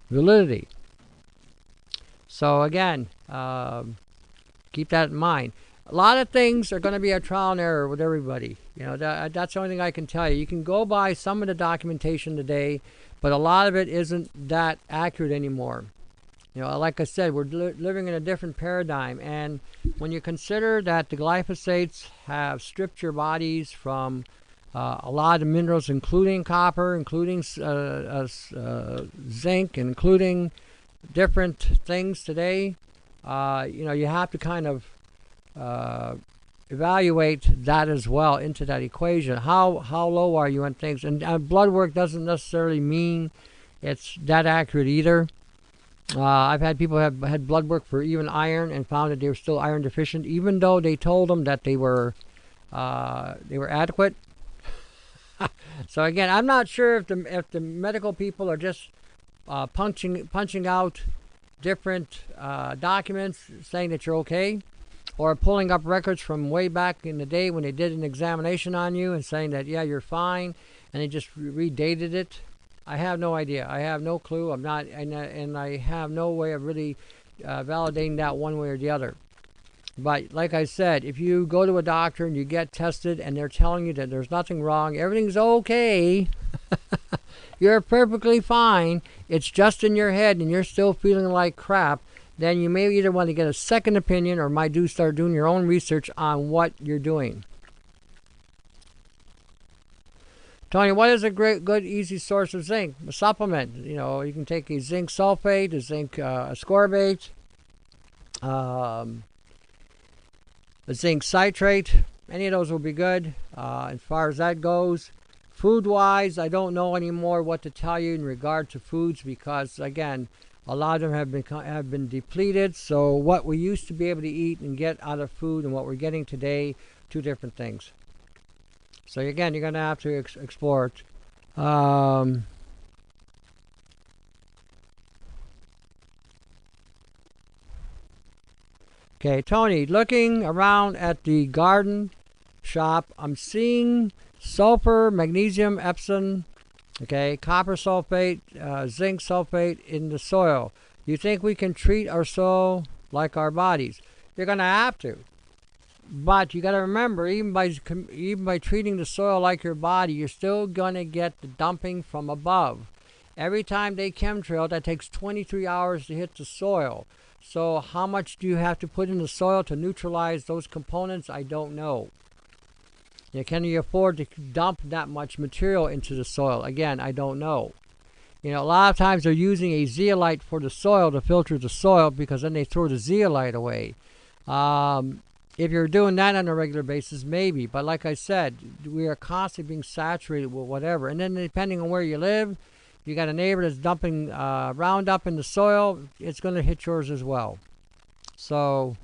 validity. So again, keep that in mind. A lot of things are going to be a trial and error with everybody. You know, that's the only thing I can tell you. You can go by some of the documentation today, but a lot of it isn't that accurate anymore. You know, like I said, we're living in a different paradigm, and when you consider that the glyphosates have stripped your bodies from a lot of minerals, including copper, including zinc, and including different things today, you have to kind of evaluate that as well into that equation. How low are you on things? And blood work doesn't necessarily mean it's that accurate either. I've had people have had blood work for even iron and found that they were still iron deficient, even though they told them that they were adequate. So again, I'm not sure if the medical people are just punching out different documents saying that you're okay, or pulling up records from way back in the day when they did an examination on you and saying that, yeah, you're fine, and they just redated it. I have no idea. I have no clue. I'm not, and I have no way of really validating that one way or the other. But like I said, if you go to a doctor and you get tested and they're telling you that there's nothing wrong, everything's okay, you're perfectly fine, it's just in your head and you're still feeling like crap, then you may either want to get a second opinion or might start doing your own research on what you're doing. Tony, what is a good, easy source of zinc? A supplement. You know, you can take a zinc sulfate, a zinc ascorbate, a zinc citrate. Any of those will be good as far as that goes. Food-wise, I don't know anymore what to tell you in regard to foods, because again, a lot of them have been depleted. So what we used to be able to eat and get out of food and what we're getting today, two different things. So again, you're going to have to explore it. Okay, Tony, looking around at the garden shop, I'm seeing sulfur, magnesium, Epsom, okay, copper sulfate, zinc sulfate in the soil. You think we can treat our soil like our bodies? You're going to have to. But you got to remember, even by treating the soil like your body, you're still going to get the dumping from above. Every time they chemtrail, that takes 23 hours to hit the soil. So how much do you have to put in the soil to neutralize those components? I don't know. Can you afford to dump that much material into the soil? Again, I don't know. A lot of times they're using a zeolite for the soil to filter the soil, because then they throw the zeolite away. If you're doing that on a regular basis, maybe. But like I said, we are constantly being saturated with whatever. And then depending on where you live, you got a neighbor that's dumping Roundup in the soil, it's going to hit yours as well. So,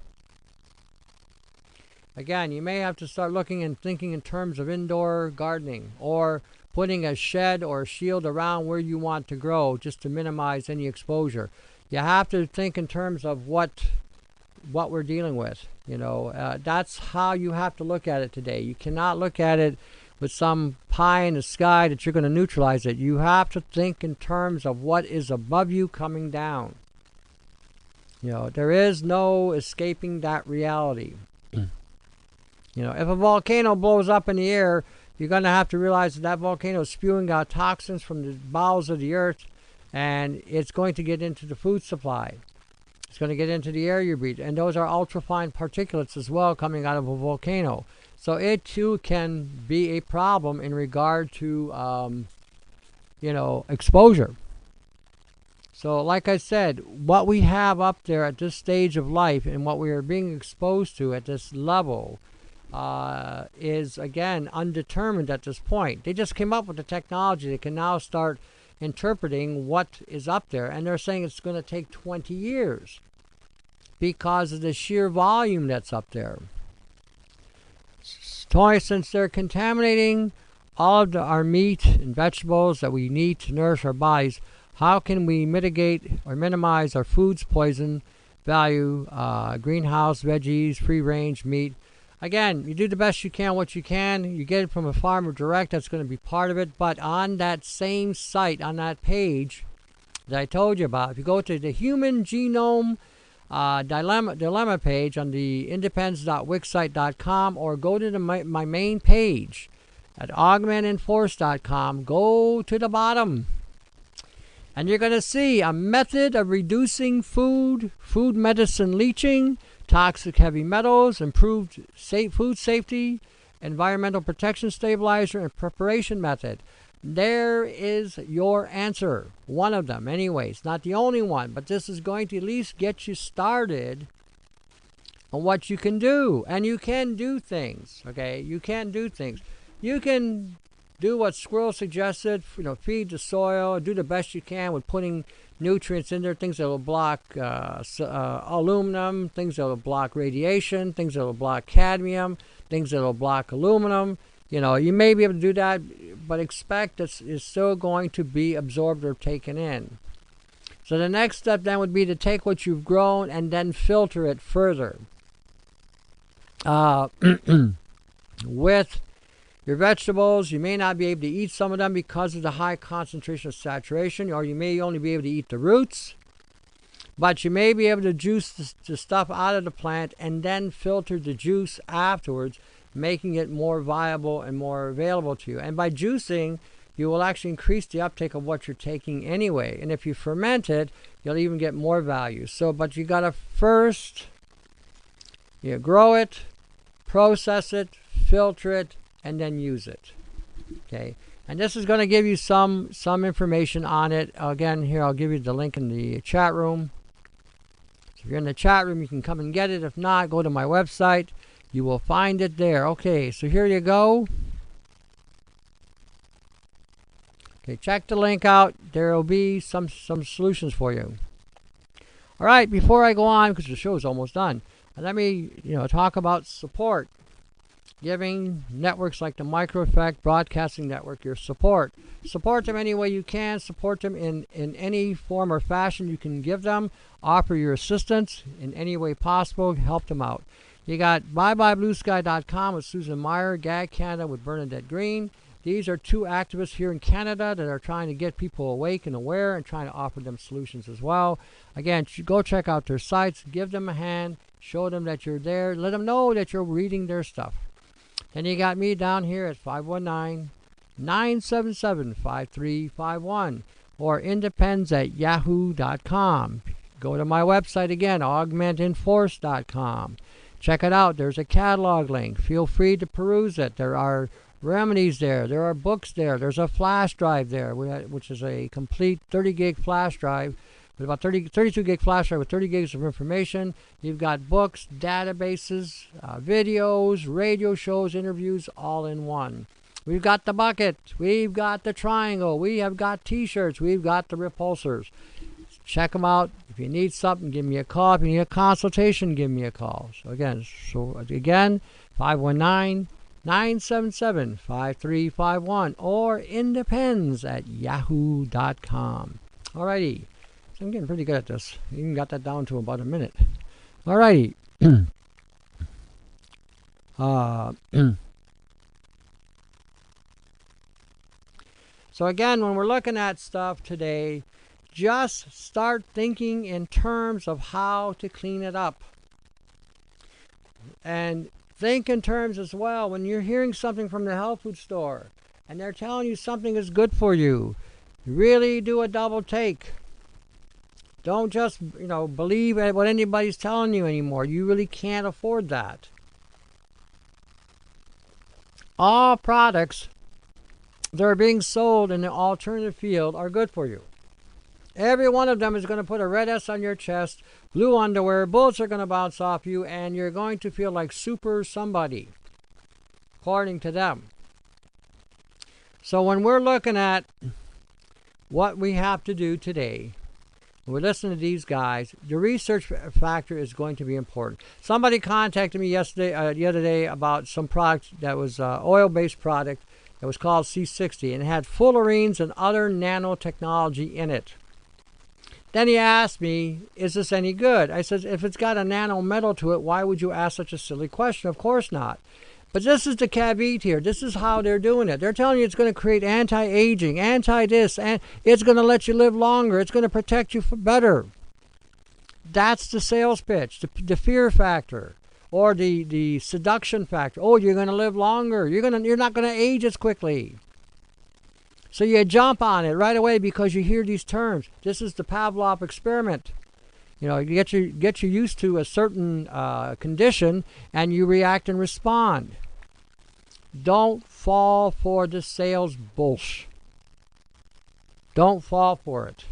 again, you may have to start looking and thinking in terms of indoor gardening, or putting a shed or a shield around where you want to grow, just to minimize any exposure. You have to think in terms of what we're dealing with. That's how you have to look at it today. You cannot look at it with some pie in the sky that you're going to neutralize it. You have to think in terms of what is above you coming down. There is no escaping that reality. If a volcano blows up in the air, you're going to have to realize that volcano is spewing out toxins from the bowels of the earth, and it's going to get into the food supply. It's going to get into the air you breathe, and those are ultrafine particulates as well coming out of a volcano. So it too can be a problem in regard to, exposure. So like I said, what we have up there at this stage of life and what we are being exposed to at this level is, again, undetermined at this point. They just came up with the technology that can now start interpreting what is up there, and they're saying it's going to take 20 years because of the sheer volume that's up there. Since they're contaminating all of our meat and vegetables that we need to nourish our bodies, how can we mitigate or minimize our food's poison value? Greenhouse, veggies, free-range meat. Again, you do the best you can, what you can. You get it from a farmer direct, that's going to be part of it. But on that same site, on that page that I told you about, if you go to the Human Genome Dilemma page on the independz.wixsite.com, or go to my main page at augmentinforce.com, go to the bottom, and you're going to see a method of reducing food medicine leaching, toxic heavy metals, improved food safety, environmental protection stabilizer, and preparation method. There is your answer. One of them, anyways. Not the only one, but this is going to at least get you started on what you can do. And you can do things, okay? You can do things. You can do what Squirrel suggested, feed the soil, do the best you can with putting nutrients in there, things that will block aluminum, things that will block radiation, things that will block cadmium, things that will block aluminum. You may be able to do that, but expect that it's still going to be absorbed or taken in. So the next step then would be to take what you've grown and then filter it further. With your vegetables, you may not be able to eat some of them because of the high concentration of saturation, or you may only be able to eat the roots. But you may be able to juice the stuff out of the plant and then filter the juice afterwards, making it more viable and more available to you. And by juicing, you will actually increase the uptake of what you're taking anyway. And if you ferment it, you'll even get more value. But you got to first grow it, process it, filter it, and then use it. Okay. And this is going to give you some information on it. Again, here I'll give you the link in the chat room. So if you're in the chat room, you can come and get it. If not, go to my website. You will find it there. Okay, so here you go. Okay, check the link out. There will be some solutions for you. All right, before I go on, because the show is almost done, let me talk about support. Giving networks like the Micro-Effect Broadcasting Network your support. Support them any way you can. Support them in any form or fashion you can give them. Offer your assistance in any way possible. Help them out. You got byebyebluesky.com with Susan Meyer, Gag Canada with Bernadette Green, These are two activists here in Canada that are trying to get people awake and aware and trying to offer them solutions as well. Again, go check out their sites, give them a hand, show them that you're there, let them know that you're reading their stuff. Then you got me down here at 519-977-5351 or independz@yahoo.com. Go to my website again, augmentinforce.com. Check it out. There's a catalog link. Feel free to peruse it. There are remedies there. There are books there. There's a flash drive there, which is a complete 30 gig flash drive with about 32 gig flash drive with 30 gigs of information. You've got books, databases, videos, radio shows, interviews, all in one. We've got the bucket. We've got the triangle. We have got t-shirts. We've got the repulsors. Check them out. If you need something, give me a call. If you need a consultation, give me a call. So again, 519-977-5351 or independz@yahoo.com. Alrighty. So I'm getting pretty good at this. Even got that down to about a minute. Alrighty. So again, when we're looking at stuff today, just start thinking in terms of how to clean it up. And think in terms as well, when you're hearing something from the health food store and they're telling you something is good for you, really do a double take. Don't just, believe what anybody's telling you anymore. You really can't afford that. All products that are being sold in the alternative field are good for you. Every one of them is going to put a red S on your chest, blue underwear, bullets are going to bounce off you, and you're going to feel like super somebody, according to them. So when we're looking at what we have to do today, we're listening to these guys, the research factor is going to be important. Somebody contacted me the other day about some product that was an oil-based product that was called C60, and it had fullerenes and other nanotechnology in it. Then he asked me, is this any good? I said, if it's got a nano metal to it, why would you ask such a silly question? Of course not. But this is the caveat here. This is how they're doing it. They're telling you it's going to create anti-aging, anti-this, and it's going to let you live longer. It's going to protect you better. That's the sales pitch, the fear factor, or the seduction factor. Oh, you're going to live longer. You're not going to age as quickly. So you jump on it right away because you hear these terms. This is the Pavlov experiment. You get you used to a certain condition, and you react and respond. Don't fall for the sales bullshit. Don't fall for it.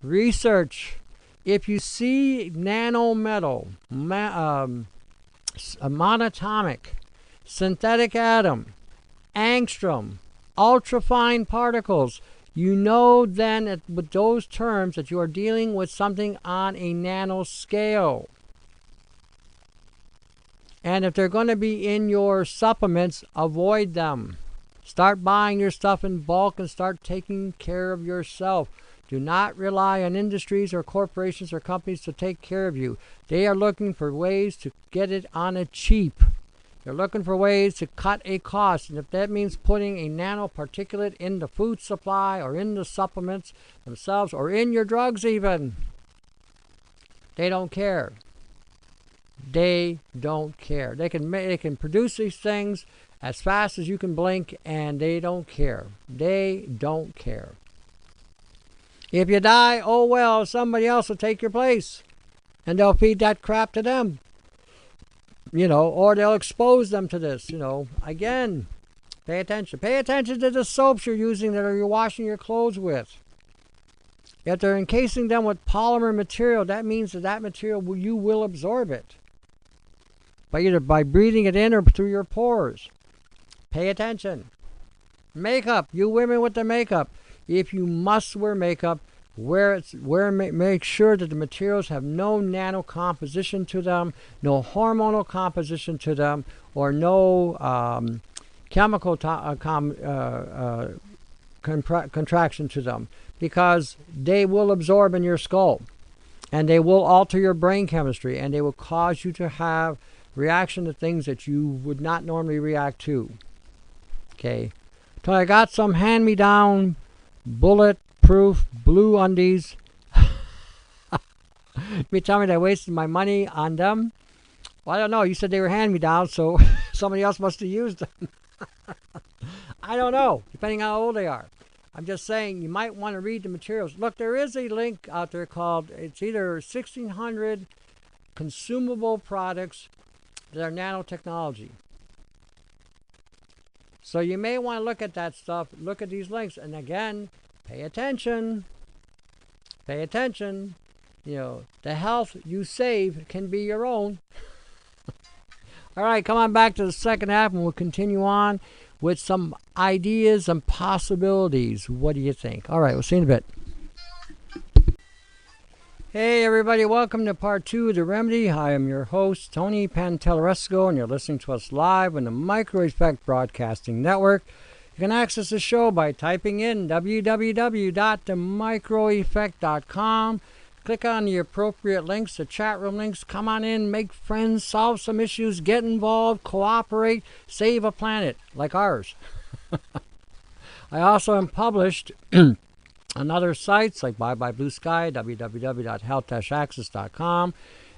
Research. If you see nanometal, monatomic, synthetic atom, angstrom, ultrafine particles, you know then with those terms that you are dealing with something on a nano scale. And if they're going to be in your supplements, avoid them. Start buying your stuff in bulk and start taking care of yourself. Do not rely on industries or corporations or companies to take care of you. They are looking for ways to get it on a cheap. They're looking for ways to cut a cost, and if that means putting a nanoparticulate in the food supply or in the supplements themselves or in your drugs even, they don't care. They don't care. They can produce these things as fast as you can blink, and they don't care. They don't care. If you die, oh well, somebody else will take your place, and they'll feed that crap to them. Or they'll expose them to this, Again, pay attention. Pay attention to the soaps you're using that you're washing your clothes with. If they're encasing them with polymer material, that means that material, you will absorb it. Either by breathing it in or through your pores. Pay attention. Makeup. You women with the makeup. If you must wear makeup, make sure that the materials have no nano composition to them, no hormonal composition to them, or no chemical contraction to them, because they will absorb in your skull, and they will alter your brain chemistry, and they will cause you to have reaction to things that you would not normally react to. Okay? So I got some hand-me-down bulletproof blue undies. You tell me that I wasted my money on them? Well, I don't know. You said they were hand-me-down, so somebody else must have used them. I don't know, depending on how old they are. I'm just saying you might want to read the materials. Look, there is a link out there called, it's either 1,600 consumable products that are nanotechnology. So you may want to look at that stuff, look at these links, and again, pay attention. Pay attention. You know, the health you save can be your own. All right, come on back to the second half, and we'll continue on with some ideas and possibilities. What do you think? All right, we'll see you in a bit. Hey everybody, welcome to part 2 of The Remedy. I am your host, Tony ntalleresco, and you're listening to us live on the Micro-Effect Broadcasting Network. You can access the show by typing in www.themicroeffect.com. Click on the appropriate links, the chat room links. Come on in, make friends, solve some issues, get involved, cooperate, save a planet like ours. I also am published on other sites like Bye Bye Blue Sky, www.health-access.com.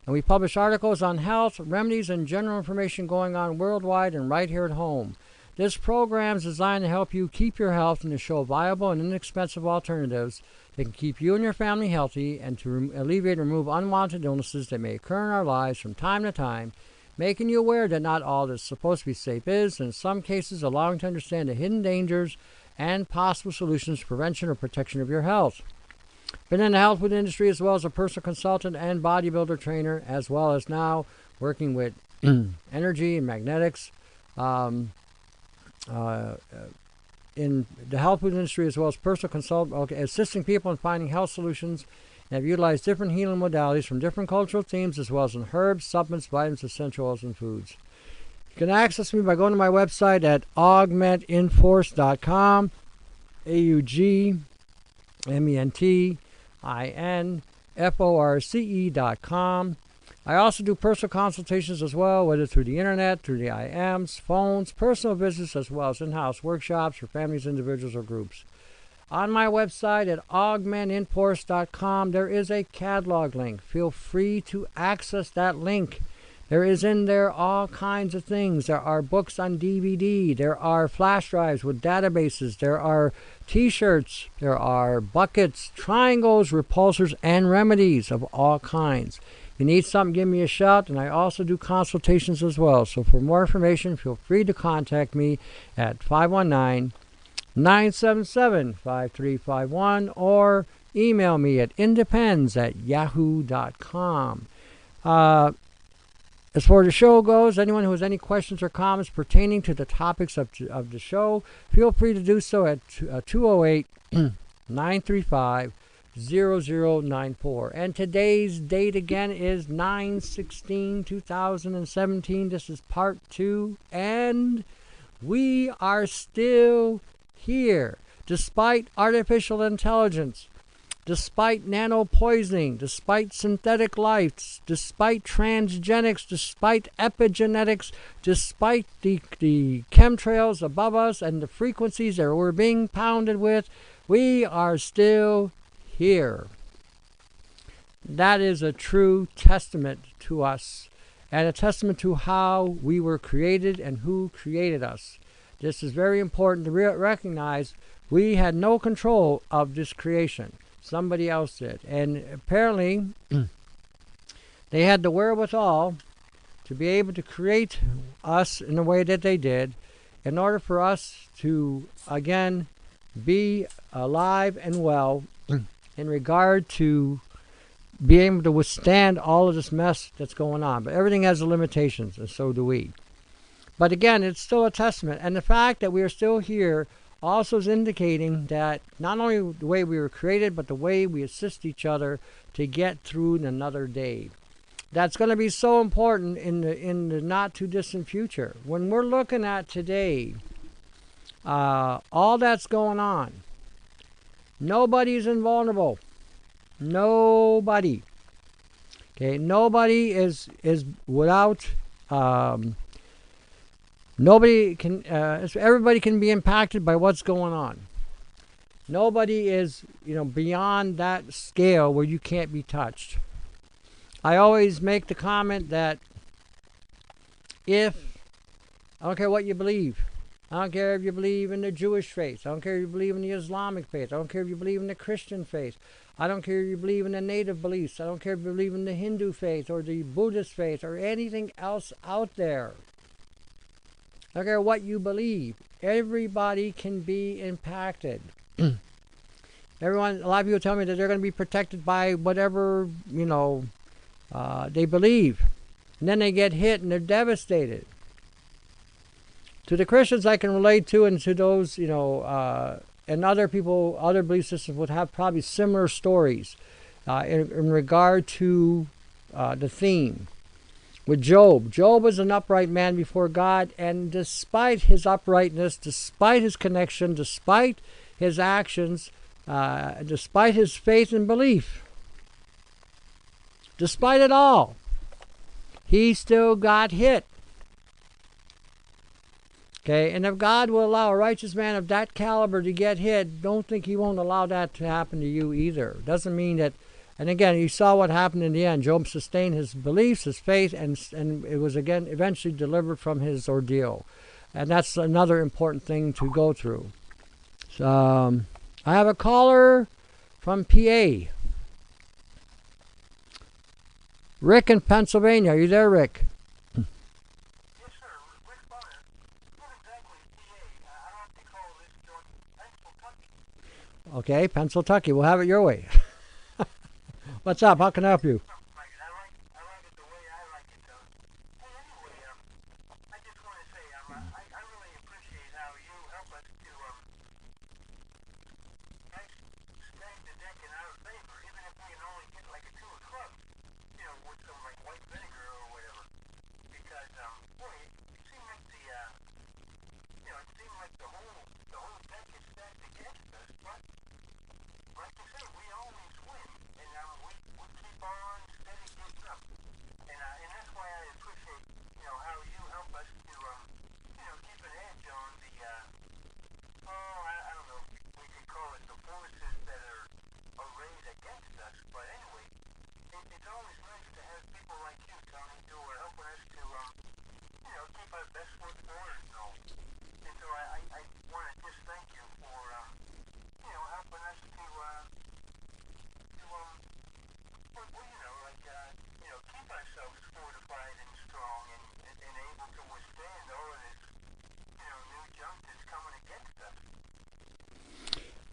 And we publish articles on health, remedies, and general information going on worldwide and right here at home. This program is designed to help you keep your health and to show viable and inexpensive alternatives that can keep you and your family healthy and to alleviate and remove unwanted illnesses that may occur in our lives from time to time, making you aware that not all that's supposed to be safe is, and in some cases allowing to understand the hidden dangers and possible solutions to prevention or protection of your health. Been in the health food industry as well as a personal consultant and bodybuilder trainer, as well as now working with energy and magnetics in the health food industry, as well as personal consultant, assisting people in finding health solutions, and have utilized different healing modalities from different cultural themes, as well as in herbs, supplements, vitamins, essential oils, and foods. You can access me by going to my website at augmentinforce.com, augmentinforce.com. I also do personal consultations as well, whether through the internet, through the IMs, phones, personal visits, as well as in-house workshops for families, individuals, or groups. On my website at augmentinforce.com, there is a catalog link. Feel free to access that link. There is in there all kinds of things. There are books on DVD. There are flash drives with databases. There are t-shirts. There are buckets, triangles, repulsors, and remedies of all kinds. If you need something, give me a shout, and I also do consultations as well. So for more information, feel free to contact me at 519-977-5351 or email me at independz@yahoo.com. As far as the show goes, anyone who has any questions or comments pertaining to the topics of the show, feel free to do so at 208-935-0094. And today's date again is 9/16/2017. This is part 2, and we are still here, despite artificial intelligence, despite nanopoisoning, despite synthetic life, despite transgenics, despite epigenetics, despite the chemtrails above us and the frequencies that we're being pounded with, we are still here. That is a true testament to us, and a testament to how we were created and who created us. This is very important to recognize. We had no control of this creation. Somebody else did. And apparently, they had the wherewithal to be able to create us in the way that they did in order for us to, again, be alive and well in regard to being able to withstand all of this mess that's going on. But everything has limitations, and so do we. But again, it's still a testament. And the fact that we are still here also is indicating that not only the way we were created, but the way we assist each other to get through another day. That's going to be so important in the not too distant future. When we're looking at today, all that's going on, nobody's invulnerable. Nobody. Okay, nobody is without Nobody can, everybody can be impacted by what's going on. Nobody is, beyond that scale where you can't be touched. I always make the comment that I don't care what you believe. I don't care if you believe in the Jewish faith. I don't care if you believe in the Islamic faith. I don't care if you believe in the Christian faith. I don't care if you believe in the native beliefs. I don't care if you believe in the Hindu faith or the Buddhist faith or anything else out there. I don't care what you believe. Everybody can be impacted. A lot of people tell me that they're going to be protected by whatever, they believe. And then they get hit and they're devastated. To the Christians I can relate to, and to those, and other people, other belief systems would have probably similar stories in regard to the theme. With Job was an upright man before God, and despite his uprightness, despite his connection, despite his actions, despite his faith and belief, despite it all, he still got hit. Okay, and if God will allow a righteous man of that caliber to get hit, don't think he won't allow that to happen to you either. Doesn't mean that, and again, you saw what happened in the end. Job sustained his beliefs, his faith, and it was again eventually delivered from his ordeal. And that's another important thing to go through. So, I have a caller from PA. Rick in Pennsylvania. Are you there, Rick? Okay, Pennsylvania. We'll have it your way. What's up? How can I help you?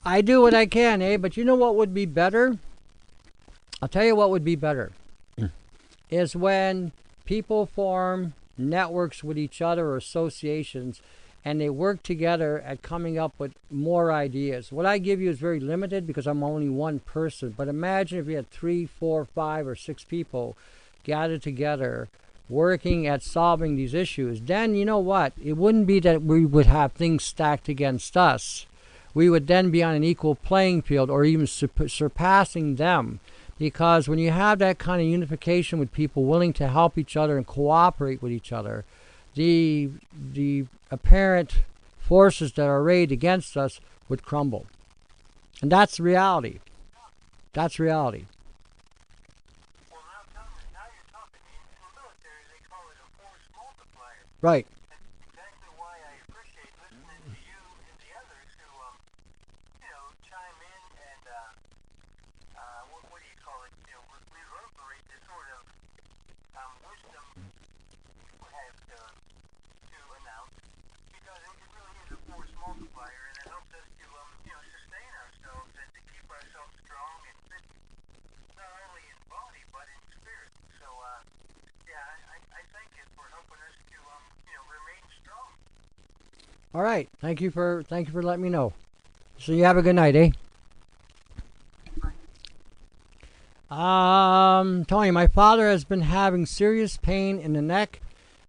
I do what I can, but you know what would be better? I'll tell you what would be better. Is when people form networks with each other or associations and they work together at coming up with more ideas. What I give you is very limited because I'm only one person. But imagine if you had 3, 4, 5, or 6 people gathered together working at solving these issues. Then you know what? It wouldn't be that we would have things stacked against us. We would then be on an equal playing field or even surpassing them. Because when you have that kind of unification with people willing to help each other and cooperate with each other, the apparent forces that are arrayed against us would crumble. And that's reality. That's reality. Well, now you're talking. In the military, they call it a force multiplier. Right. That's exactly why I appreciate listening to you and the others who, chime in and, what do you call it? Reverberate this sort of wisdom you have to announce, because it really is a force multiplier, and it helps us to, sustain ourselves and to keep ourselves strong and fit, not only in body but in spirit. So, I thank you for helping us to, remain strong. All right. Thank you for letting me know. So you have a good night, eh? Tony, my father has been having serious pain in the neck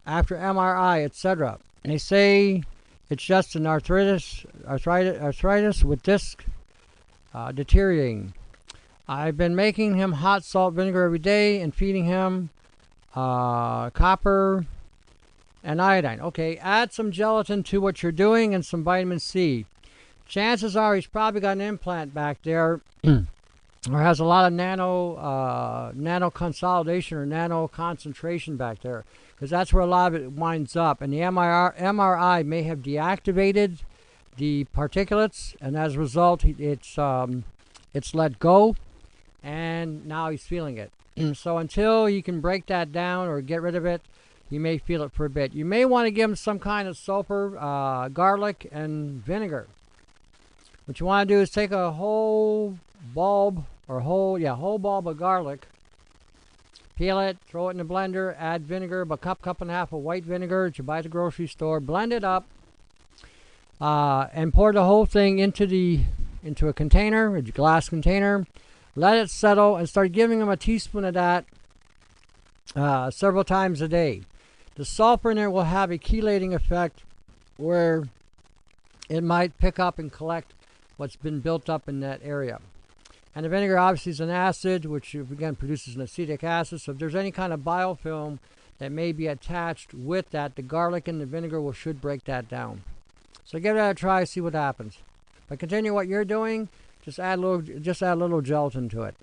after MRI, etc. And they say it's just an arthritis with disc deteriorating. I've been making him hot salt vinegar every day and feeding him copper and iodine. Okay, add some gelatin to what you're doing and some vitamin C. Chances are he's probably got an implant back there or has a lot of nano consolidation or nano concentration back there, because that's where a lot of it winds up. And the MRI may have deactivated the particulates, and as a result, it's let go, and now he's feeling it. So until you can break that down or get rid of it, you may feel it for a bit. You may want to give him some kind of sulfur, garlic, and vinegar. What you want to do is take a whole bulb or whole bulb of garlic, peel it, throw it in the blender, add vinegar, about a cup and a half of white vinegar that you buy at the grocery store, blend it up, and pour the whole thing into a container, a glass container. Let it settle and start giving them a teaspoon of that several times a day. The sulfur in there will have a chelating effect where it might pick up and collect what's been built up in that area. And the vinegar obviously is an acid, which again produces an acetic acid. So if there's any kind of biofilm that may be attached with that, the garlic and the vinegar should break that down. So give that a try, see what happens. But continue what you're doing. Just add a little gelatin to it.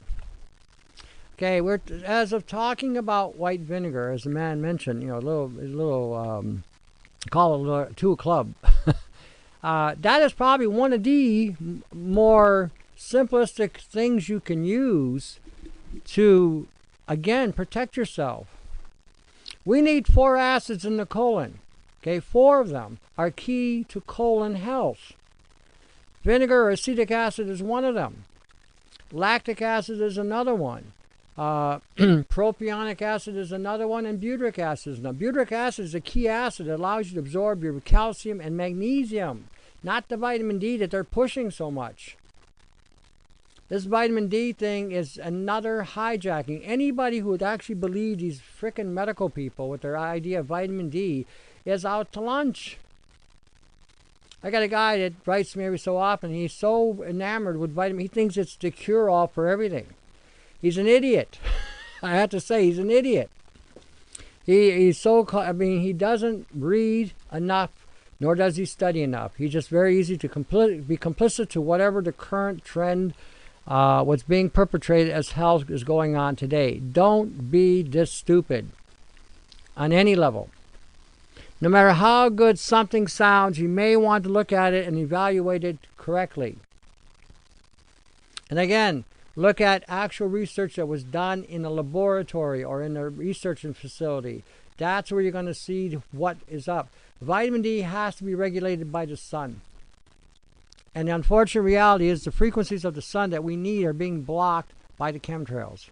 Okay, as of talking about white vinegar, as the man mentioned, you know, call it to a club. That is probably one of the more simplistic things you can use to, again, protect yourself. We need 4 acids in the colon. Okay, 4 of them are key to colon health. Vinegar or acetic acid is one of them. Lactic acid is another one. Propionic acid is another one, and butyric acid is another. Butyric acid is a key acid that allows you to absorb your calcium and magnesium, not the vitamin D that they're pushing so much. This vitamin D thing is another hijacking. Anybody who would actually believe these frickin' medical people with their idea of vitamin D is out to lunch. I got a guy that writes me every so often. He's so enamored with vitamin. He thinks it's the cure-all for everything. He's an idiot. I have to say, he's an idiot. He's so, he doesn't read enough, nor does he study enough. He's just very easy to be complicit to whatever the current trend, what's being perpetrated as health is going on today. Don't be this stupid on any level. No matter how good something sounds, you may want to look at it and evaluate it correctly. And again, look at actual research that was done in a laboratory or in a research facility. That's where you're going to see what is up. Vitamin D has to be regulated by the sun. And the unfortunate reality is the frequencies of the sun that we need are being blocked by the chemtrails.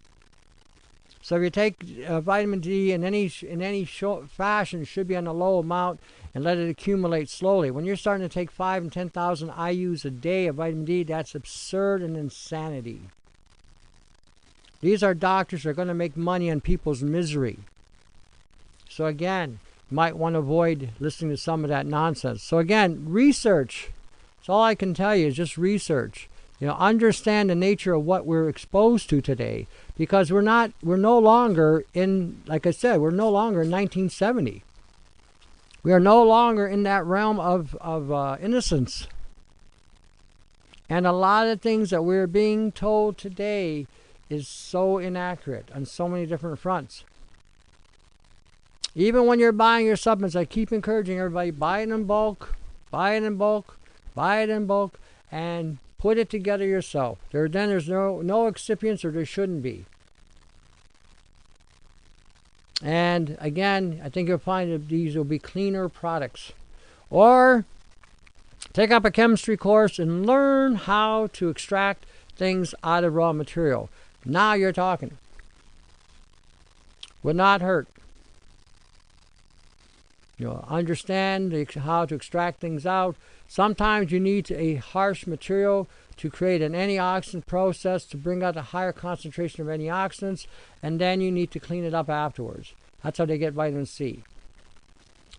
So if you take vitamin D in any fashion, it should be on a low amount and let it accumulate slowly. When you're starting to take 5,000 and 10,000 IUs a day of vitamin D, that's absurd and insanity. These are doctors that are going to make money on people's misery. So again, you might want to avoid listening to some of that nonsense. So again, research. That's all I can tell you is just research. You know, understand the nature of what we're exposed to today, because we're no longer in, like I said, we're no longer in 1970. We are no longer in that realm of innocence. And a lot of things that we're being told today is so inaccurate on so many different fronts. Even when you're buying your supplements, I keep encouraging everybody, buy it in bulk, buy it in bulk, buy it in bulk, and put it together yourself. There's no excipients, or there shouldn't be. And again, I think you'll find that these will be cleaner products. Or take up a chemistry course and learn how to extract things out of raw material. Now you're talking. Would not hurt. You'll understand how to extract things out. Sometimes you need a harsh material to create an antioxidant process to bring out a higher concentration of antioxidants, and then you need to clean it up afterwards. That's how they get vitamin C.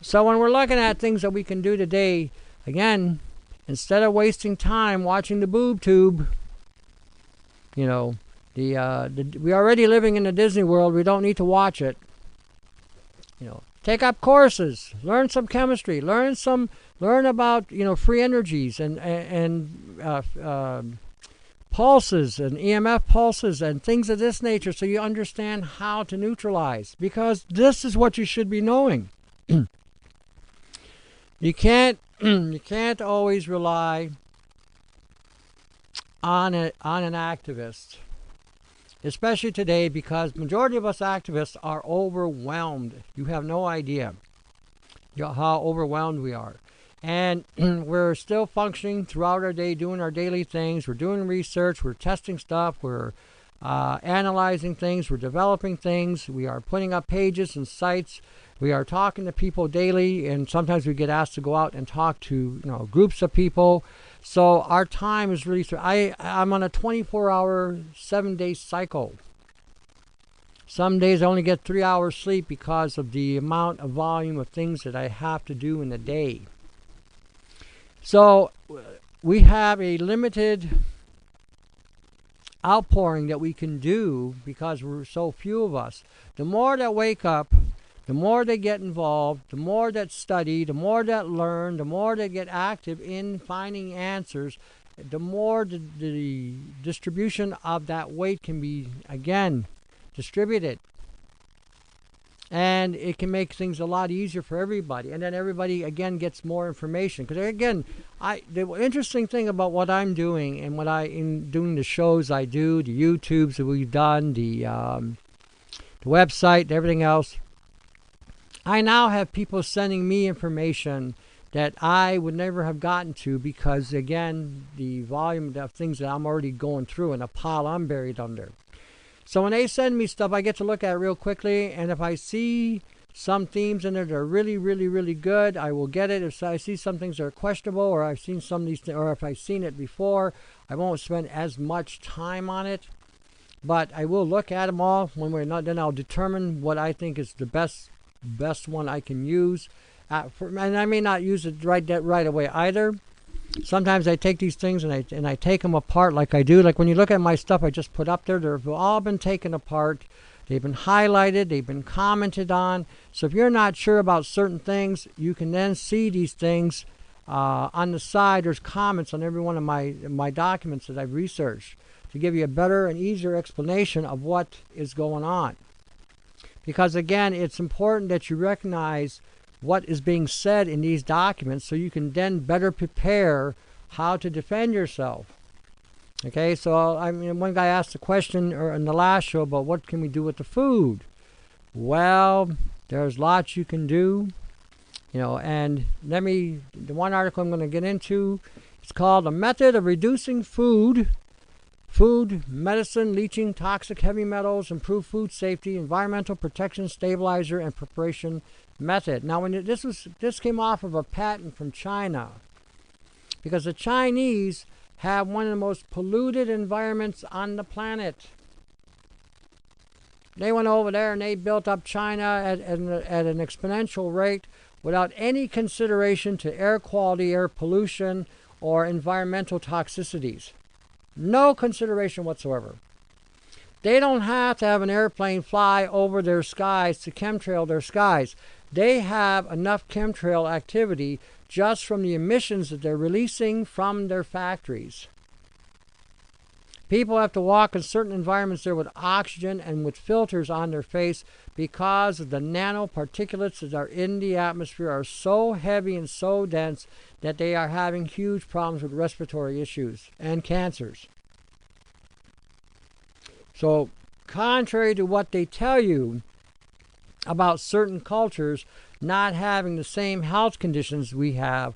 So when we're looking at things that we can do today, again, instead of wasting time watching the boob tube, you know, we're already living in the Disney world. We don't need to watch it. You know, Take up courses, learn some chemistry, learn about free energies and pulses and EMF pulses and things of this nature, so you understand how to neutralize, because this is what you should be knowing. You can't always rely on an activist, especially today, because majority of us activists are overwhelmed. You have no idea how overwhelmed we are. And we're still functioning throughout our day, doing our daily things. We're doing research. We're testing stuff. We're analyzing things. We're developing things. We are putting up pages and sites. We are talking to people daily, and sometimes we get asked to go out and talk to groups of people. So our time is really I'm on a 24-hour, 7-day cycle. Some days I only get 3 hours sleep because of the amount of volume of things that I have to do in a day. So we have a limited outpouring that we can do because we're so few of us. The more that wake up, the more they get involved, the more that study, the more that learn, the more they get active in finding answers, the more the distribution of that weight can be, again, distributed. And it can make things a lot easier for everybody. And then everybody, again, gets more information. Because, again, the interesting thing about what I'm doing and in doing the shows I do, the YouTubes that we've done, the website, and everything else, I now have people sending me information that I would never have gotten to because, again, the volume of things that I'm already going through and a pile I'm buried under. So when they send me stuff, I get to look at it real quickly, and if I see some themes in there that are really, really, really good, I will get it. If I see some things that are questionable, or I've seen some of these, or if I've seen it before, I won't spend as much time on it. But I will look at them all. When we're not, then I'll determine what I think is the best one I can use. And I may not use it right away either. Sometimes I take these things and I take them apart like I do. Like when you look at my stuff I just put up there, they've all been taken apart. They've been highlighted. They've been commented on. So if you're not sure about certain things, you can then see these things on the side. There's comments on every one of my documents that I've researched to give you a better and easier explanation of what is going on. Because again, it's important that you recognize what is being said in these documents so you can then better prepare how to defend yourself. Okay, so one guy asked a question in the last show about what can we do with the food. Well, there's lots you can do, and the one article I'm going to get into, it's called A Method of Reducing Food, Medicine, Leaching, Toxic Heavy Metals, Improve Food Safety, Environmental Protection Stabilizer, and Preparation Method. Now, when this came off of a patent from China, because the Chinese have one of the most polluted environments on the planet. They went over there and they built up China at an exponential rate without any consideration to air quality, air pollution, or environmental toxicities. No consideration whatsoever. They don't have to have an airplane fly over their skies to chemtrail their skies. They have enough chemtrail activity just from the emissions that they're releasing from their factories. People have to walk in certain environments there with oxygen and with filters on their face because of the nanoparticulates that are in the atmosphere are so heavy and so dense that they are having huge problems with respiratory issues and cancers. So, contrary to what they tell you about certain cultures not having the same health conditions we have,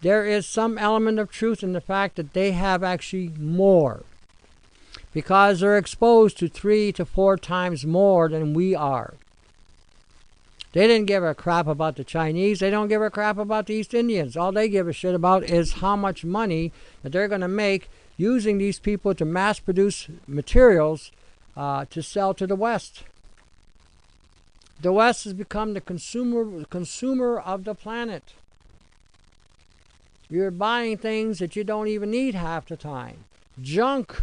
there is some element of truth in the fact that they have actually more, because they're exposed to 3 to 4 times more than we are. They didn't give a crap about the Chinese. They don't give a crap about the East Indians. All they give a shit about is how much money that they're going to make using these people to mass produce materials to sell to the West. The West has become the consumer of the planet. You're buying things that you don't even need half the time. Junk.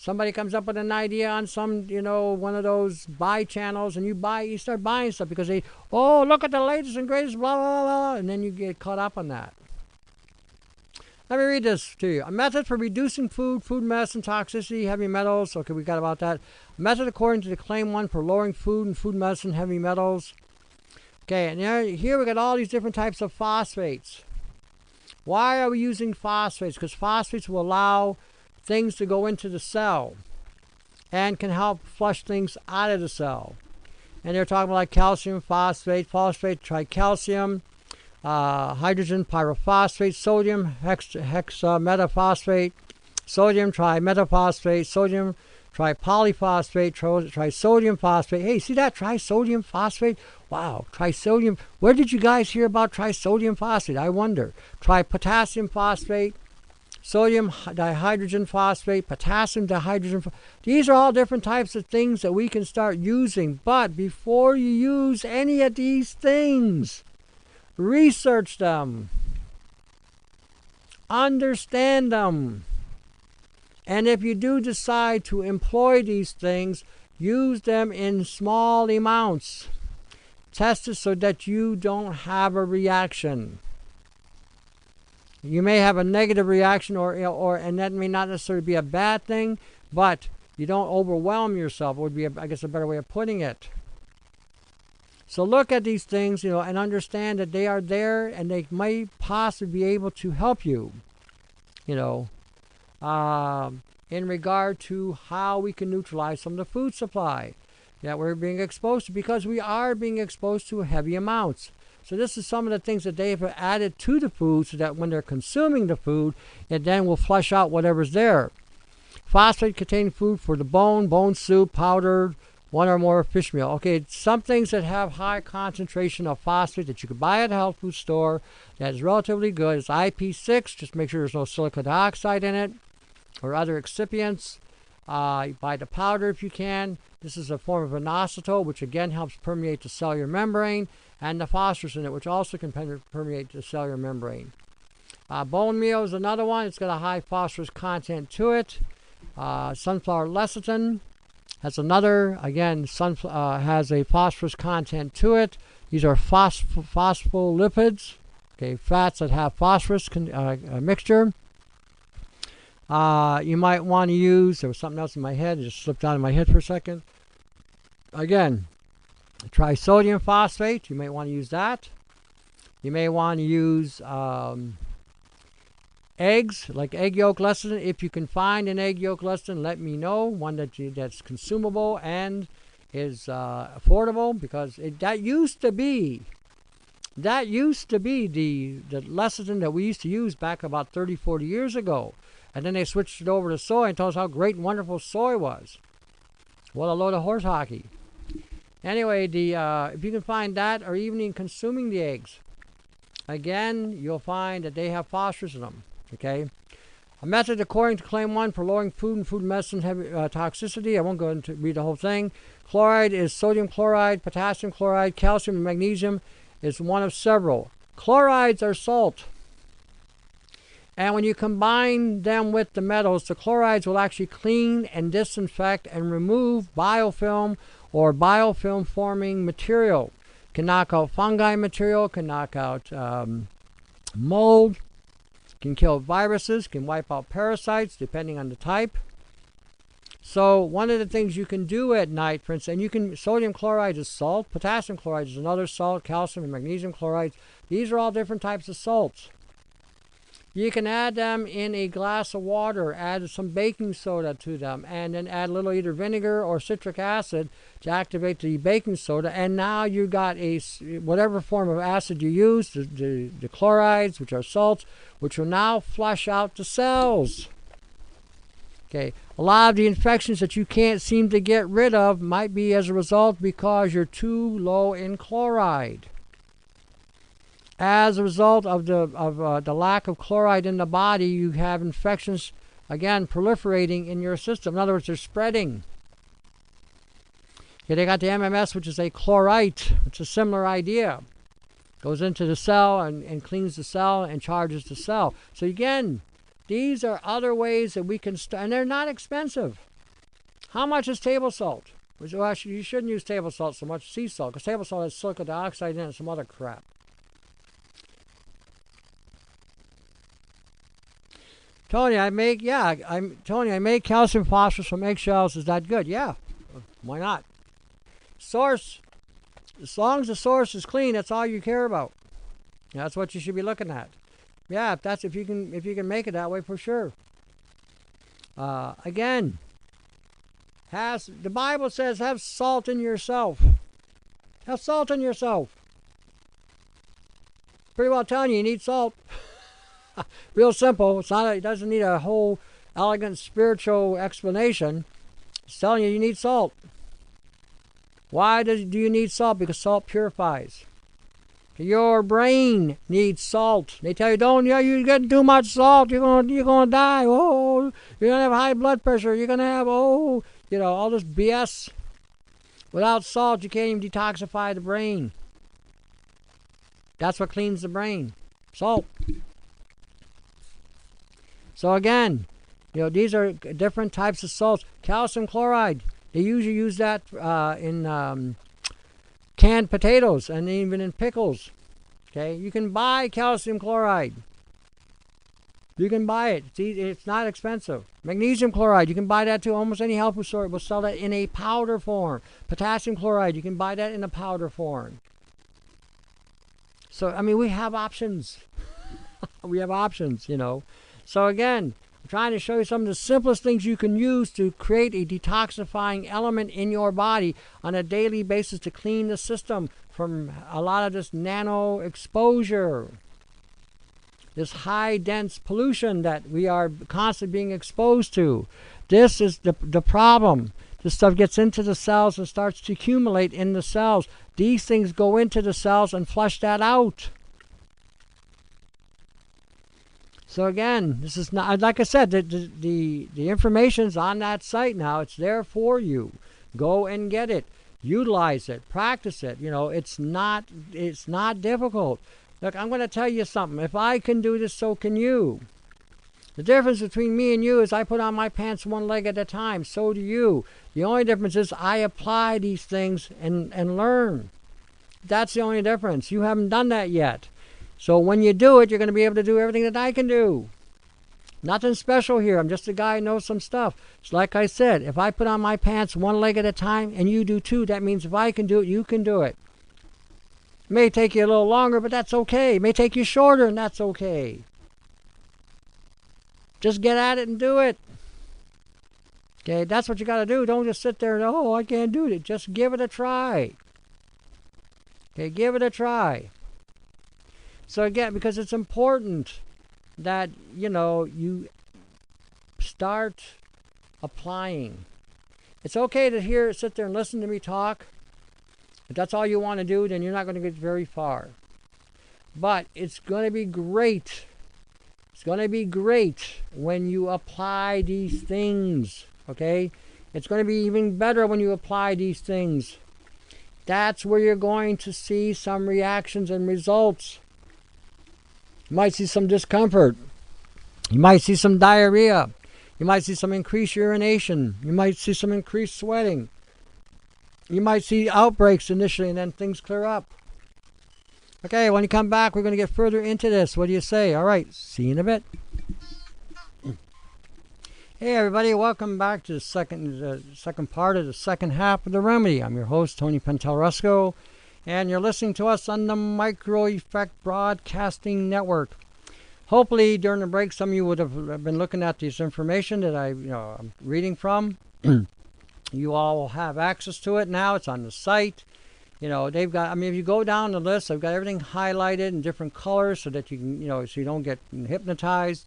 Somebody comes up with an idea on some, one of those buy channels, and you start buying stuff because look at the latest and greatest, blah, blah, blah, and then you get caught up on that. Let me read this to you. A method for reducing food medicine toxicity, heavy metals. Okay, we got about that. A method according to the claim 1 for lowering food and food medicine, heavy metals. Okay, and here we got all these different types of phosphates. Why are we using phosphates? Because phosphates will allow things to go into the cell and can help flush things out of the cell. And they're talking about like calcium phosphate, phosphate tricalcium, hydrogen pyrophosphate, sodium hexametaphosphate, sodium trimetaphosphate, sodium tripolyphosphate, trisodium phosphate. Hey, see that trisodium phosphate? Wow, trisodium. Where did you guys hear about trisodium phosphate? I wonder. Tripotassium phosphate, sodium dihydrogen phosphate, potassium dihydrogen. These are all different types of things that we can start using. But before you use any of these things, research them, understand them, and if you do decide to employ these things, use them in small amounts. Test it so that you don't have a reaction. You may have a negative reaction, and that may not necessarily be a bad thing, but you don't overwhelm yourself, would be, I guess, a better way of putting it. So look at these things, and understand that they are there and they may possibly be able to help you, in regard to how we can neutralize some of the food supply that we're being exposed to, because we are being exposed to heavy amounts. So this is some of the things that they have added to the food so that when they're consuming the food, it then will flush out whatever's there. Phosphate-containing food for the bone soup, powdered, one or more fish meal. Okay, some things that have high concentration of phosphate that you can buy at a health food store that is relatively good is IP6. Just make sure there's no silicon dioxide in it or other excipients. Buy the powder if you can. This is a form of inositol, which again helps permeate the cellular membrane, and the phosphorus in it, which also can permeate the cellular membrane. Bone meal is another one. It's got a high phosphorus content to it. Sunflower lecithin. That's another, again, has a phosphorus content to it. These are phospholipids, okay, fats that have phosphorus mixture. You might want to use, there was something else in my head, it just slipped out of my head for a second. Again, trisodium phosphate, you may want to use that. You may want to use eggs, like egg yolk lecithin. If you can find an egg yolk lecithin, let me know. One that's consumable and is affordable, because that used to be the lecithin that we used to use back about 30, 40 years ago. And then they switched it over to soy and told us how great and wonderful soy was. What a load of horse hockey. Anyway, if you can find that, or even in consuming the eggs, again, you'll find that they have phosphorus in them. Okay, a method according to claim 1 for lowering food and food medicine heavy, toxicity. I won't go into read the whole thing. Chloride is sodium chloride, potassium chloride, calcium, and magnesium is one of several. Chlorides are salt, and when you combine them with the metals, the chlorides will actually clean and disinfect and remove biofilm or biofilm forming material. Can knock out fungi material, can knock out mold, can kill viruses, can wipe out parasites depending on the type. So one of the things you can do at night, for instance, sodium chloride is salt, potassium chloride is another salt, calcium and magnesium chlorides. These are all different types of salts. You can add them in a glass of water, add some baking soda to them, and then add a little either vinegar or citric acid to activate the baking soda. And now you got whatever form of acid you use, the chlorides, which are salts, which will now flush out the cells. Okay, a lot of the infections that you can't seem to get rid of might be as a result because you're too low in chloride. As a result of the lack of chloride in the body, you have infections, again, proliferating in your system. In other words, they're spreading. Okay, they got the MMS, which is a chlorite. It's a similar idea. Goes into the cell and cleans the cell and charges the cell. So again, these are other ways that we can and they're not expensive. How much is table salt? Well, actually, you shouldn't use table salt so much, sea salt, because table salt has silicon dioxide in it and some other crap. Tony, I make calcium phosphorus from eggshells. Is that good? Yeah. Why not? Source. As long as the source is clean, that's all you care about. That's what you should be looking at. Yeah, if you can make it that way, for sure. Again, the Bible says have salt in yourself. Have salt in yourself. Pretty well telling you need salt. Real simple. It doesn't need a whole elegant spiritual explanation. It's telling you need salt. Why do you need salt? Because salt purifies. Your brain needs salt. They tell you, you get too much salt, you're gonna die. Oh, you're gonna have high blood pressure. You're gonna have all this BS. Without salt, you can't even detoxify the brain. That's what cleans the brain. Salt. So again, these are different types of salts. Calcium chloride. They usually use that in canned potatoes and even in pickles. Okay, you can buy calcium chloride. You can buy it. It's not expensive. Magnesium chloride, you can buy that too. Almost any health food store will sell that in a powder form. Potassium chloride, you can buy that in a powder form. So, I mean, we have options. We have options, So again, I'm trying to show you some of the simplest things you can use to create a detoxifying element in your body on a daily basis to clean the system from a lot of this nano exposure, this high dense pollution that we are constantly being exposed to. This is the problem. This stuff gets into the cells and starts to accumulate in the cells. These things go into the cells and flush that out. So again, this is not, like I said, the information's on that site now. It's there for you. Go and get it. Utilize it. Practice it. It's not difficult. Look, I'm going to tell you something. If I can do this, so can you. The difference between me and you is I put on my pants one leg at a time. So do you. The only difference is I apply these things and learn. That's the only difference. You haven't done that yet. So when you do it, you're going to be able to do everything that I can do. Nothing special here. I'm just a guy who knows some stuff. It's like I said, if I put on my pants one leg at a time and you do too, that means if I can do it, you can do it. It may take you a little longer, but that's okay. It may take you shorter, and that's okay. Just get at it and do it. Okay, that's what you got to do. Don't just sit there and, I can't do it. Just give it a try. Okay, give it a try. So again, because it's important that, you start applying. It's okay to sit there and listen to me talk. If that's all you want to do, then you're not going to get very far. But it's going to be great. It's going to be great when you apply these things, okay? It's going to be even better when you apply these things. That's where you're going to see some reactions and results. You might see some discomfort. You might see some diarrhea. You might see some increased urination. You might see some increased sweating. You might see outbreaks initially, and then things clear up. Okay, when you come back, we're going to get further into this. What do you say? All right, see you in a bit. Hey, everybody, welcome back to the second part of the second half of The Remedy. I'm your host, Tony ntalleresco, and you're listening to us on the Micro Effect Broadcasting Network. Hopefully, during the break, some of you would have been looking at this information that I'm reading from. You all will have access to it now. It's on the site. They've got, if you go down the list, they've got everything highlighted in different colors so that you can, so you don't get hypnotized.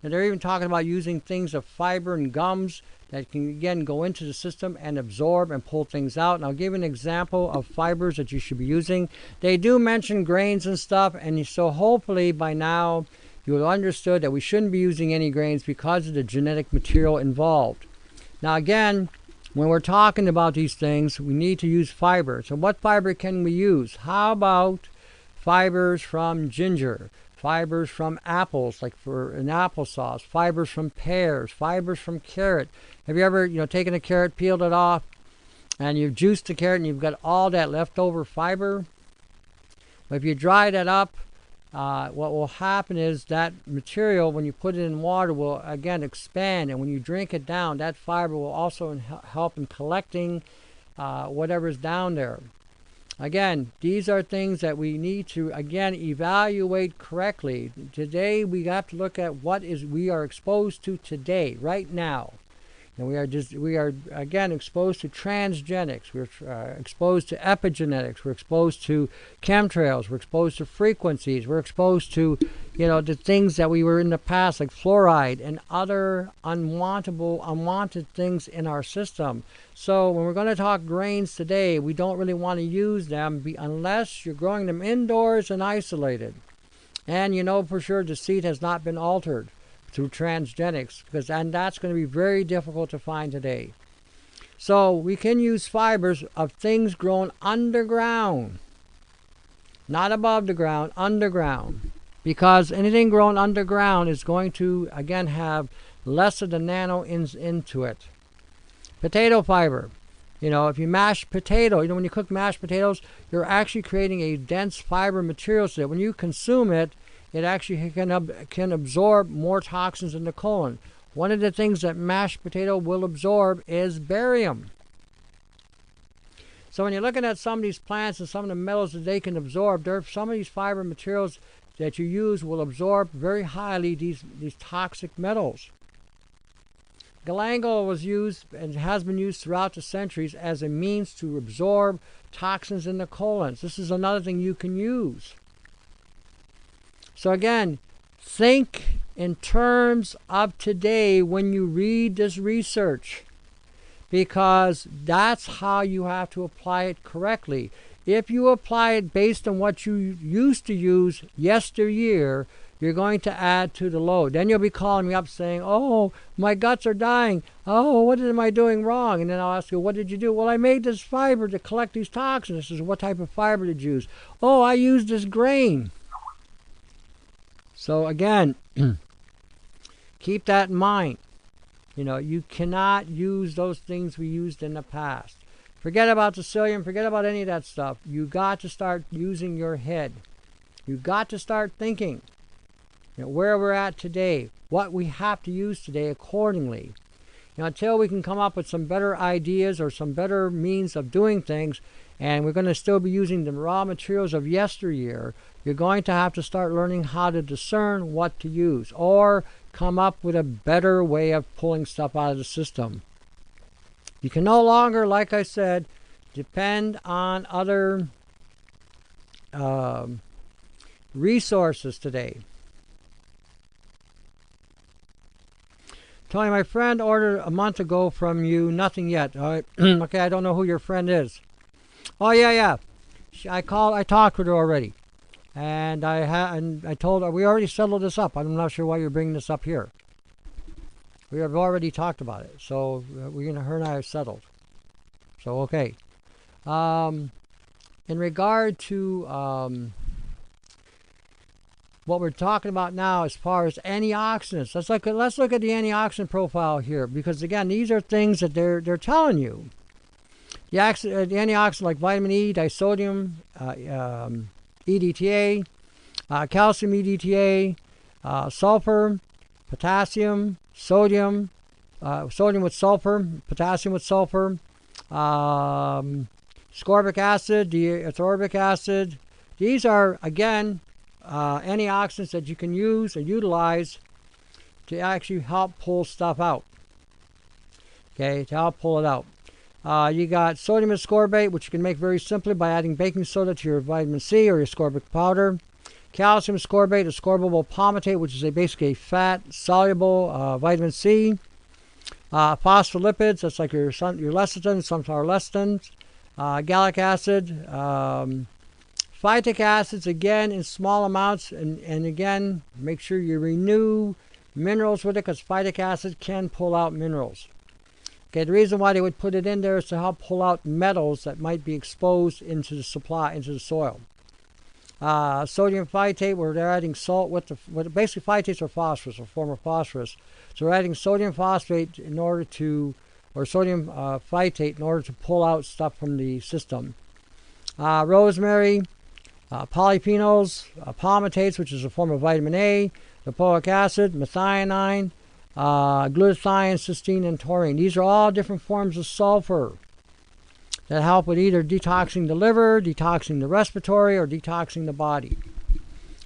And they're even talking about using things of fiber and gums that can, again, go into the system and absorb and pull things out. And I'll give you an example of fibers that you should be using. They do mention grains and stuff, and so hopefully by now you will have understood that we shouldn't be using any grains because of the genetic material involved. Now, again, when we're talking about these things, we need to use fiber. So what fiber can we use? How about fibers from ginger, fibers from apples, like for an applesauce, fibers from pears, fibers from carrot. Have you ever, taken a carrot, peeled it off, and you've juiced the carrot and you've got all that leftover fiber? But if you dry that up, what will happen is that material, when you put it in water, will again expand, and when you drink it down, that fiber will also help in collecting whatever's down there. Again, these are things that we need to, again, evaluate correctly. Today, we have to look at what we are exposed to today, right now. And we are again exposed to transgenics. We're exposed to epigenetics. We're exposed to chemtrails. We're exposed to frequencies. We're exposed to, the things that we were in the past, like fluoride and other unwanted things in our system. So when we're going to talk grains today, we don't really want to use them unless you're growing them indoors and isolated, and for sure the seed has not been altered through transgenics, and that's going to be very difficult to find today. So we can use fibers of things grown underground, not above the ground, underground, because anything grown underground is going to, again, have less of the nano into it. Potato fiber. If you mash potato, when you cook mashed potatoes, you're actually creating a dense fiber material so that when you consume it, it actually can absorb more toxins in the colon. One of the things that mashed potato will absorb is barium. So when you're looking at some of these plants and some of the metals that they can absorb, some of these fiber materials that you use will absorb very highly these toxic metals. Galangal was used and has been used throughout the centuries as a means to absorb toxins in the colons. This is another thing you can use. So again, think in terms of today when you read this research, because that's how you have to apply it correctly. If you apply it based on what you used to use yesteryear, you're going to add to the load. Then you'll be calling me up saying, oh, my guts are dying. Oh, what am I doing wrong? And then I'll ask you, what did you do? Well, I made this fiber to collect these toxins. This is what type of fiber did you use? Oh, I used this grain. So again, keep that in mind. You cannot use those things we used in the past. Forget about the psyllium, forget about any of that stuff. You got to start using your head. You got to start thinking where we're at today, what we have to use today accordingly. Until we can come up with some better ideas or some better means of doing things, and we're going to still be using the raw materials of yesteryear, you're going to have to start learning how to discern what to use or come up with a better way of pulling stuff out of the system. You can no longer, like I said, depend on other resources today. Tony, my friend ordered a month ago from you, nothing yet. All right. Okay, I don't know who your friend is. Oh yeah. I talked with her already, and I told her we already settled this up. I'm not sure why you're bringing this up here. We have already talked about it, so her and I have settled. So okay. In regard to what we're talking about now as far as antioxidants, let's look at the antioxidant profile here, because again, these are things that they're telling you. The antioxidants like vitamin E, disodium, EDTA, calcium EDTA, sulfur, potassium, sodium, sodium with sulfur, potassium with sulfur, ascorbic acid, ascorbic acid. These are, again, antioxidants that you can use or utilize to actually help pull stuff out. Okay, to help pull it out. You got sodium ascorbate, which you can make very simply by adding baking soda to your vitamin C or your ascorbic powder. Calcium ascorbate, ascorbable palmitate, which is basically a fat-soluble vitamin C. Phospholipids, that's like your lecithin, sunflower lecithin. Gallic acid. Phytic acids, again, in small amounts. And again, make sure you renew minerals with it, because phytic acid can pull out minerals. Okay, the reason why they would put it in there is to help pull out metals that might be exposed into the soil. Sodium phytate, where they're adding salt with basically phytates are phosphorus, a form of phosphorus. So we're adding sodium phosphate in order to, or sodium phytate in order to pull out stuff from the system. Rosemary, polyphenols, palmitates, which is a form of vitamin A, lipoic acid, methionine, glutathione, cysteine, and taurine. These are all different forms of sulfur that help with either detoxing the liver, detoxing the respiratory, or detoxing the body.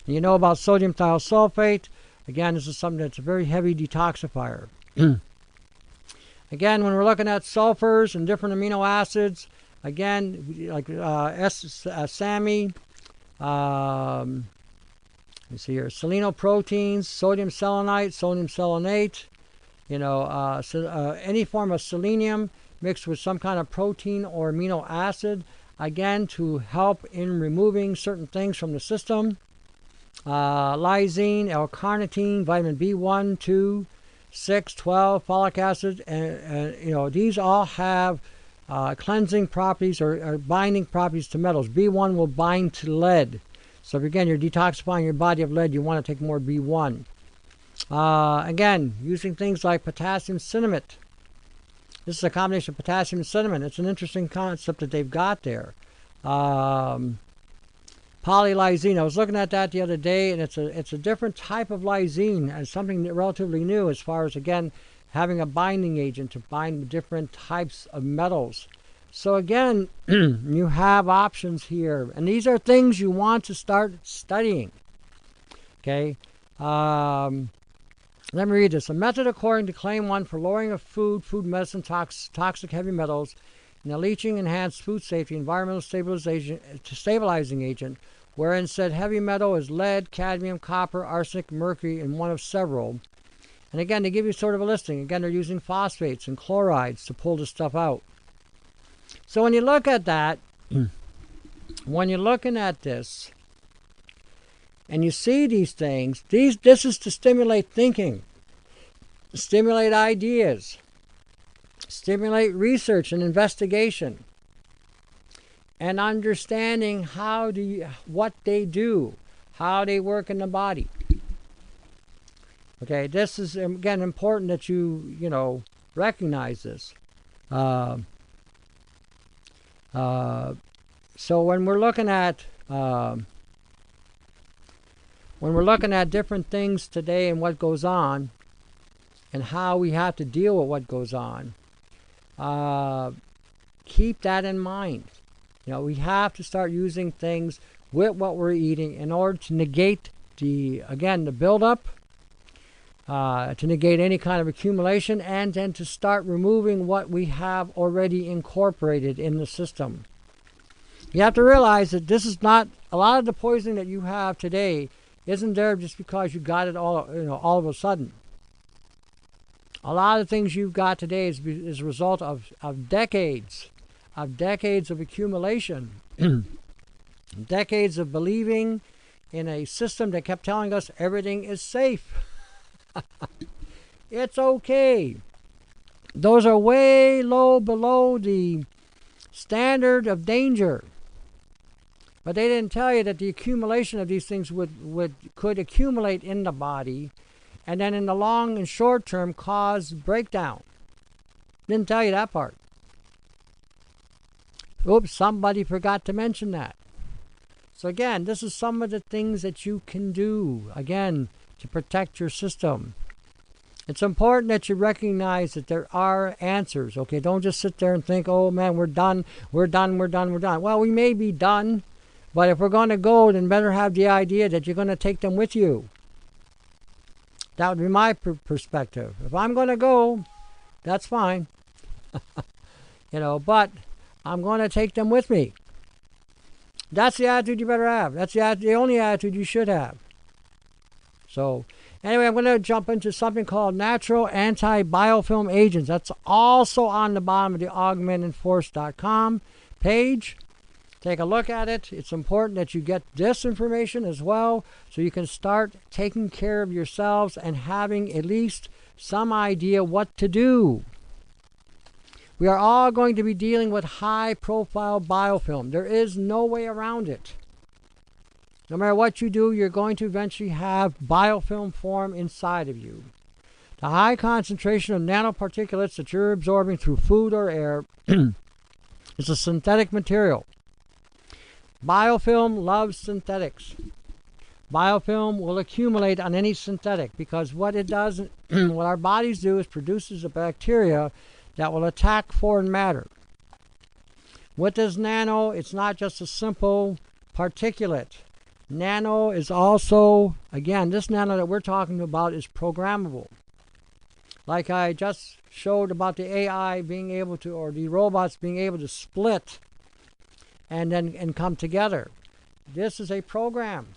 And you know about sodium thiosulfate. Again, this is something that's a very heavy detoxifier. Again, when we're looking at sulfurs and different amino acids, again, like SAMI, let's see here, selenoproteins, sodium selenite, sodium selenate, you know, any form of selenium mixed with some kind of protein or amino acid, again, to help in removing certain things from the system. Lysine, L-carnitine, vitamin B1, 2, 6, 12, folic acid, and you know, these all have cleansing properties or binding properties to metals. B1 will bind to lead. So if, again, you're detoxifying your body of lead, you want to take more B1. Again, using things like potassium cinnamate. This is a combination of potassium and cinnamon. It's an interesting concept that they've got there. Polylysine. I was looking at that the other day, and it's a different type of lysine, and something relatively new as far as, again, having a binding agent to bind different types of metals. So again, you have options here, and these are things you want to start studying. Okay. Let me read this. A method according to Claim 1 for lowering of food, medicine, toxic heavy metals, and a leaching enhanced food safety, environmental stabilizing agent, wherein said heavy metal is lead, cadmium, copper, arsenic, mercury, and one of several. And again, they give you sort of a listing. Again, they're using phosphates and chlorides to pull this stuff out. So when you look at that, when you're looking at this, and you see these things, this is to stimulate thinking, stimulate ideas, stimulate research and investigation, and understanding what they do, how they work in the body. Okay, this is, again, important that you recognize this. So when we're looking at different things today and what goes on, and how we have to deal with what goes on, keep that in mind. We have to start using things with what we're eating in order to negate the buildup, to negate any kind of accumulation, and then to start removing what we have already incorporated in the system. You have to realize that this is not, a lot of the poisoning that you have today isn't there just because you got it all of a sudden. A lot of things you've got today is a result of decades of accumulation, decades of believing in a system that kept telling us everything is safe. It's okay. Those are way low below the standard of danger. But they didn't tell you that the accumulation of these things could accumulate in the body, and then in the long and short term cause breakdown. Didn't tell you that part. Oops, somebody forgot to mention that. So again, this is some of the things that you can do, again, to protect your system. It's important that you recognize that there are answers. Okay, don't just sit there and think, oh man, we're done. Well, we may be done, but if we're going to go, then better have the idea that you're going to take them with you. That would be my perspective. If I'm going to go, that's fine. But I'm going to take them with me. That's the attitude you better have. That's the only attitude you should have. So, anyway, I'm going to jump into something called natural anti-biofilm agents. That's also on the bottom of the augmentedforce.com page. Take a look at it. It's important that you get this information as well, so you can start taking care of yourselves and having at least some idea what to do. We are all going to be dealing with high-profile biofilm. There is no way around it. No matter what you do, you're going to eventually have biofilm form inside of you. The high concentration of nanoparticulates that you're absorbing through food or air is a synthetic material. Biofilm loves synthetics. Biofilm will accumulate on any synthetic because what it does, what our bodies do, is produces a bacteria that will attack foreign matter. With this nano, it's not just a simple particulate. Nano is also, again, this nano that we're talking about is programmable. Like I just showed about the AI being able to, or the robots being able to split and come together. This is a program.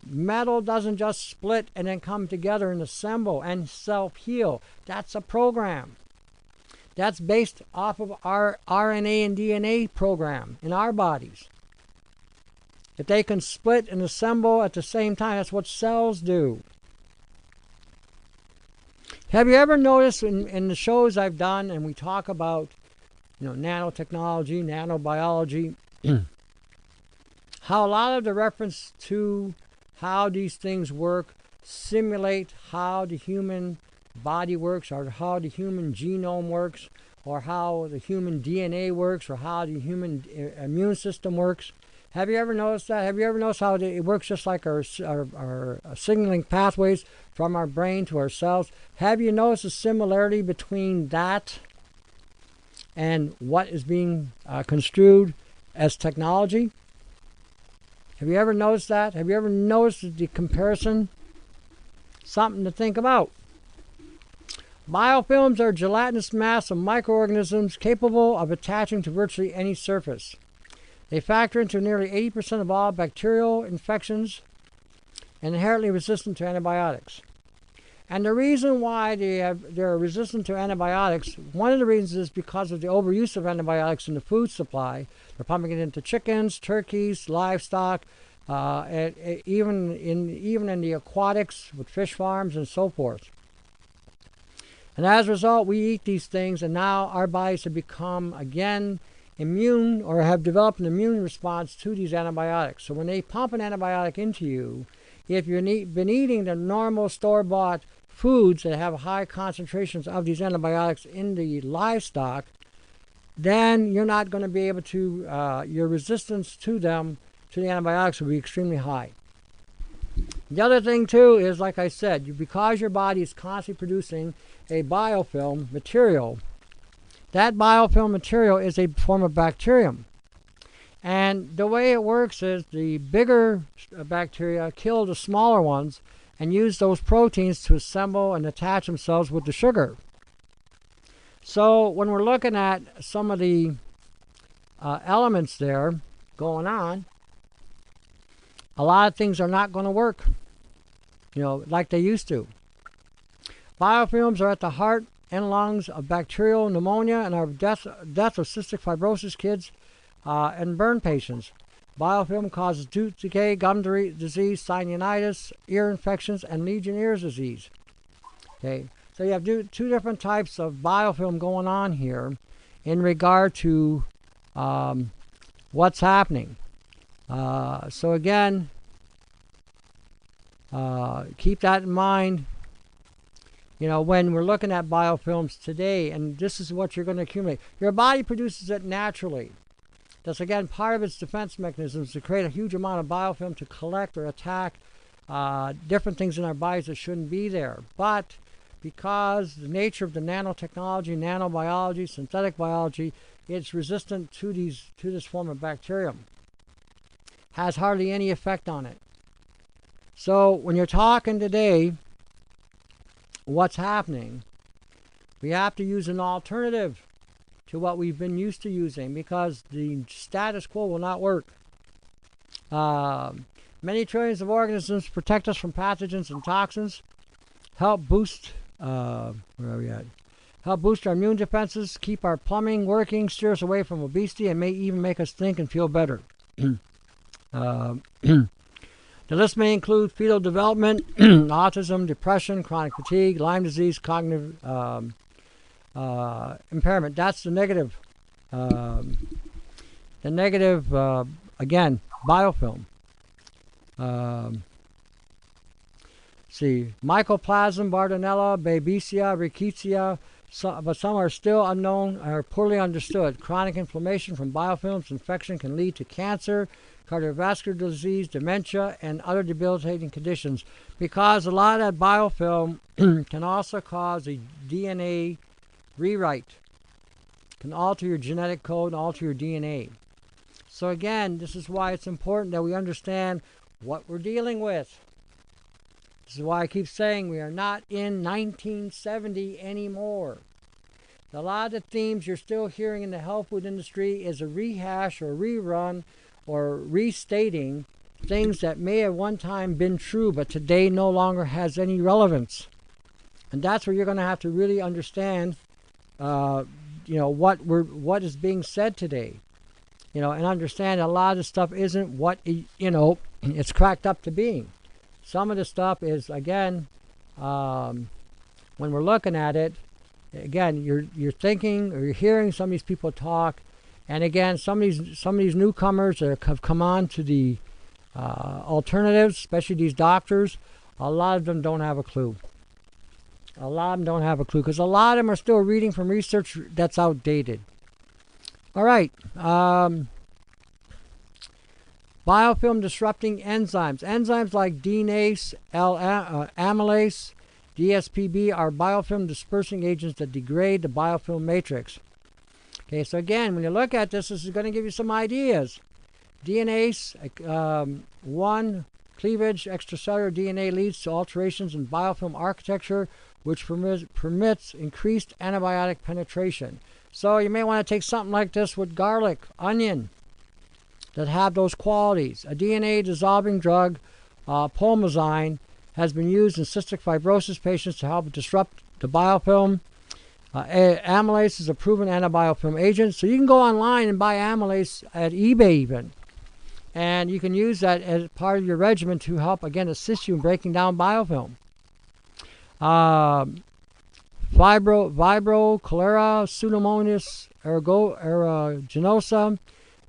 Metal doesn't just split and then come together and assemble and self-heal. That's a program. That's based off of our RNA and DNA program in our bodies. If they can split and assemble at the same time, that's what cells do. Have you ever noticed in the shows I've done, and we talk about, nanotechnology, nanobiology, how a lot of the reference to how these things work simulate how the human body works, or how the human genome works, or how the human DNA works, or how the human immune system works? Have you ever noticed that? Have you ever noticed how it works just like our signaling pathways from our brain to our cells? Have you noticed the similarity between that and what is being construed as technology? Have you ever noticed that? Have you ever noticed the comparison? Something to think about. Biofilms are a gelatinous mass of microorganisms capable of attaching to virtually any surface. They factor into nearly 80% of all bacterial infections and inherently resistant to antibiotics. And the reason why they're resistant to antibiotics, one of the reasons is because of the overuse of antibiotics in the food supply. They're pumping it into chickens, turkeys, livestock, and even in the aquatics with fish farms and so forth. And as a result, we eat these things, and now our bodies have become, again, immune or have developed an immune response to these antibiotics. So when they pump an antibiotic into you, if you've been eating the normal store-bought foods that have high concentrations of these antibiotics in the livestock, then you're not going to be able to, your resistance to them, to the antibiotics, will be extremely high. The other thing too is, like I said, because your body is constantly producing a biofilm material, that biofilm material is a form of bacterium. And the way it works is the bigger bacteria kill the smaller ones and use those proteins to assemble and attach themselves with the sugar. So when we're looking at some of the elements there going on, a lot of things are not going to work, like they used to. Biofilms are at the heart and lungs of bacterial pneumonia and our death of cystic fibrosis kids and burn patients. Biofilm causes tooth decay, gum disease, sinusitis, ear infections, and Legionnaire's disease. Okay, so you have two different types of biofilm going on here in regard to what's happening. So again, keep that in mind. When we're looking at biofilms today, and this is what you're going to accumulate. Your body produces it naturally. That's, again, part of its defense mechanisms to create a huge amount of biofilm to collect or attack different things in our bodies that shouldn't be there. But because the nature of the nanotechnology, nanobiology, synthetic biology, it's resistant to this form of bacterium. Has hardly any effect on it. So when you're talking today, what's happening, we have to use an alternative to what we've been used to using because the status quo will not work. Many trillions of organisms protect us from pathogens and toxins, help boost help boost our immune defenses, keep our plumbing working, steer us away from obesity, and may even make us think and feel better. The list may include fetal development, autism, depression, chronic fatigue, Lyme disease, cognitive impairment. That's the negative. Again, biofilm. See, mycoplasma, Bartonella, Babesia, Rickettsia, but some are still unknown or poorly understood. Chronic inflammation from biofilms infection can lead to cancer, cardiovascular disease, dementia, and other debilitating conditions, because a lot of that biofilm can also cause a DNA rewrite, can alter your genetic code and alter your DNA. So again, this is why it's important that we understand what we're dealing with. This is why I keep saying we are not in 1970 anymore. A lot of the themes you're still hearing in the health food industry is a rehash or rerun or restating things that may have one time been true but today no longer has any relevance. And that's where you're going to have to really understand what is being said today. And understand a lot of the stuff isn't what it's cracked up to being. Some of the stuff is, again, when we're looking at it, again, you're thinking or you're hearing some of these people talk, and again, some of these newcomers that have come on to the alternatives, especially these doctors, a lot of them don't have a clue. A lot of them don't have a clue because a lot of them are still reading from research that's outdated. All right. Biofilm disrupting enzymes. Enzymes like DNase, amylase, DSPB are biofilm dispersing agents that degrade the biofilm matrix. Okay, so again, when you look at this is going to give you some ideas. DNase, 1 cleavage extracellular DNA leads to alterations in biofilm architecture, which permits increased antibiotic penetration. So you may want to take something like this with garlic, onion, that have those qualities. A DNA dissolving drug, pulmazine, has been used in cystic fibrosis patients to help disrupt the biofilm. Amylase is a proven antibiofilm agent, so you can go online and buy amylase at eBay even. And you can use that as part of your regimen to help, again, assist you in breaking down biofilm. Vibro, cholera, Pseudomonas aeruginosa,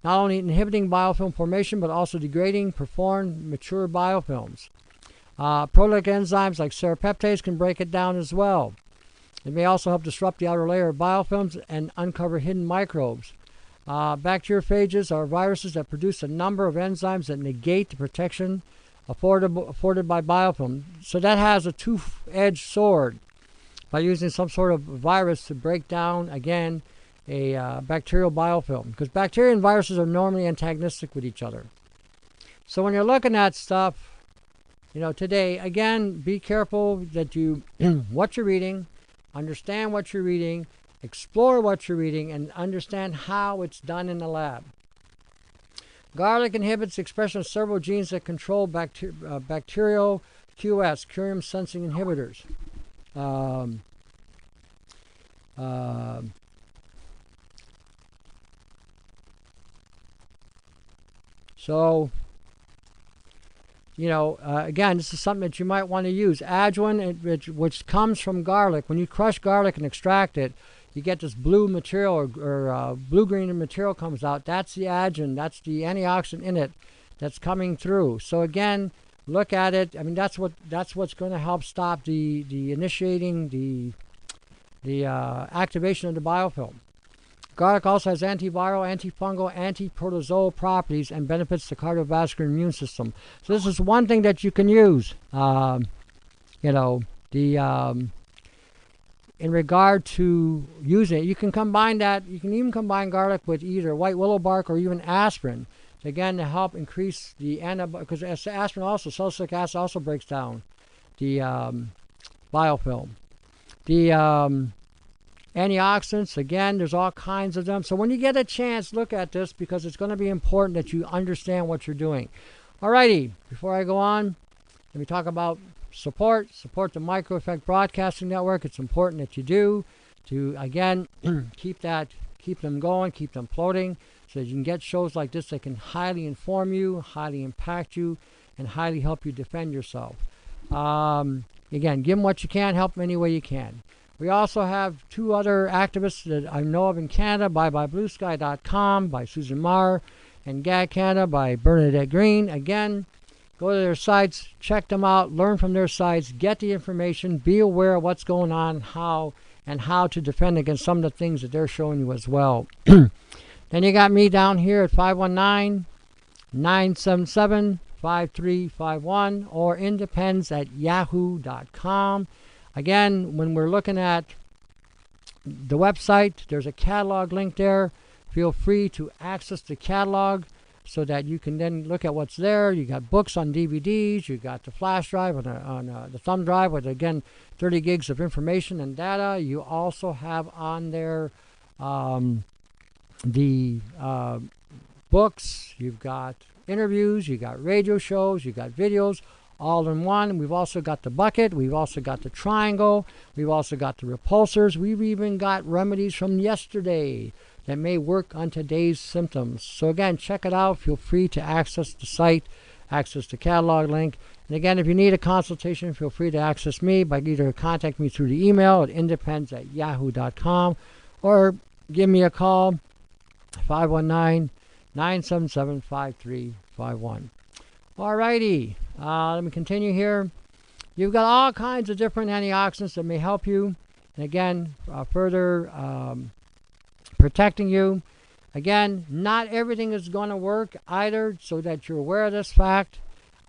not only inhibiting biofilm formation, but also degrading performed mature biofilms. Proteolytic enzymes like serrapeptase can break it down as well. It may also help disrupt the outer layer of biofilms and uncover hidden microbes. Bacteriophages are viruses that produce a number of enzymes that negate the protection afforded by biofilm. So that has a two-edged sword by using some sort of virus to break down, again, a bacterial biofilm, because bacteria and viruses are normally antagonistic with each other. So when you're looking at stuff, today, again, be careful that you what you're reading, understand what you're reading, explore what you're reading, and understand how it's done in the lab. Garlic inhibits the expression of several genes that control bacterial QS, curium sensing inhibitors. So, again, this is something that you might want to use. Adjuvant, which comes from garlic. When you crush garlic and extract it, you get this blue material or blue-green material comes out. That's the adjuvant. That's the antioxidant in it that's coming through. So again, look at it. I mean, that's what's going to help stop the initiating the activation of the biofilm. Garlic also has antiviral, antifungal, antiprotozoal properties and benefits the cardiovascular immune system. So this is one thing that you can use. In regard to using it, you can combine that. You can even combine garlic with either white willow bark or even aspirin. Again, to help increase the because aspirin also, salicylic acid also breaks down the biofilm. The antioxidants, again, there's all kinds of them. So when you get a chance, look at this because it's going to be important that you understand what you're doing. Alrighty, before I go on, let me talk about support the Micro Effect Broadcasting Network. It's important that you do to, again, keep them going, keep them floating, so that you can get shows like this that can highly inform you, highly impact you, and highly help you defend yourself. Again, give them what you can, help them any way you can. We also have two other activists that I know of in Canada, ByeByeBlueSky.com by Susan Marr, and Gag Canada by Bernadette Green. Again, Go to their sites, check them out, learn from their sites, get the information, be aware of what's going on, how to defend against some of the things that they're showing you as well. Then you got me down here at 519-977-5351 or independz at yahoo.com. Again, when we're looking at the website, there's a catalog link there. Feel free to access the catalog so that you can then look at what's there. You got books on DVDs. You got the flash drive on the thumb drive with, again, 30 gigs of information and data. You also have on there the books. You've got interviews. You got radio shows. You got videos, all in one. We've also got the bucket. We've also got the triangle. We've also got the repulsors. We've even got remedies from yesterday that may work on today's symptoms. So again, check it out. Feel free to access the site, access the catalog link. And again, if you need a consultation, feel free to access me by either contact me through the email at independz at yahoo.com or give me a call, 519-977-5351. Alrighty, let me continue here. You've got all kinds of different antioxidants that may help you. And again, further protecting you. Again, not everything is going to work either, so that you're aware of this fact.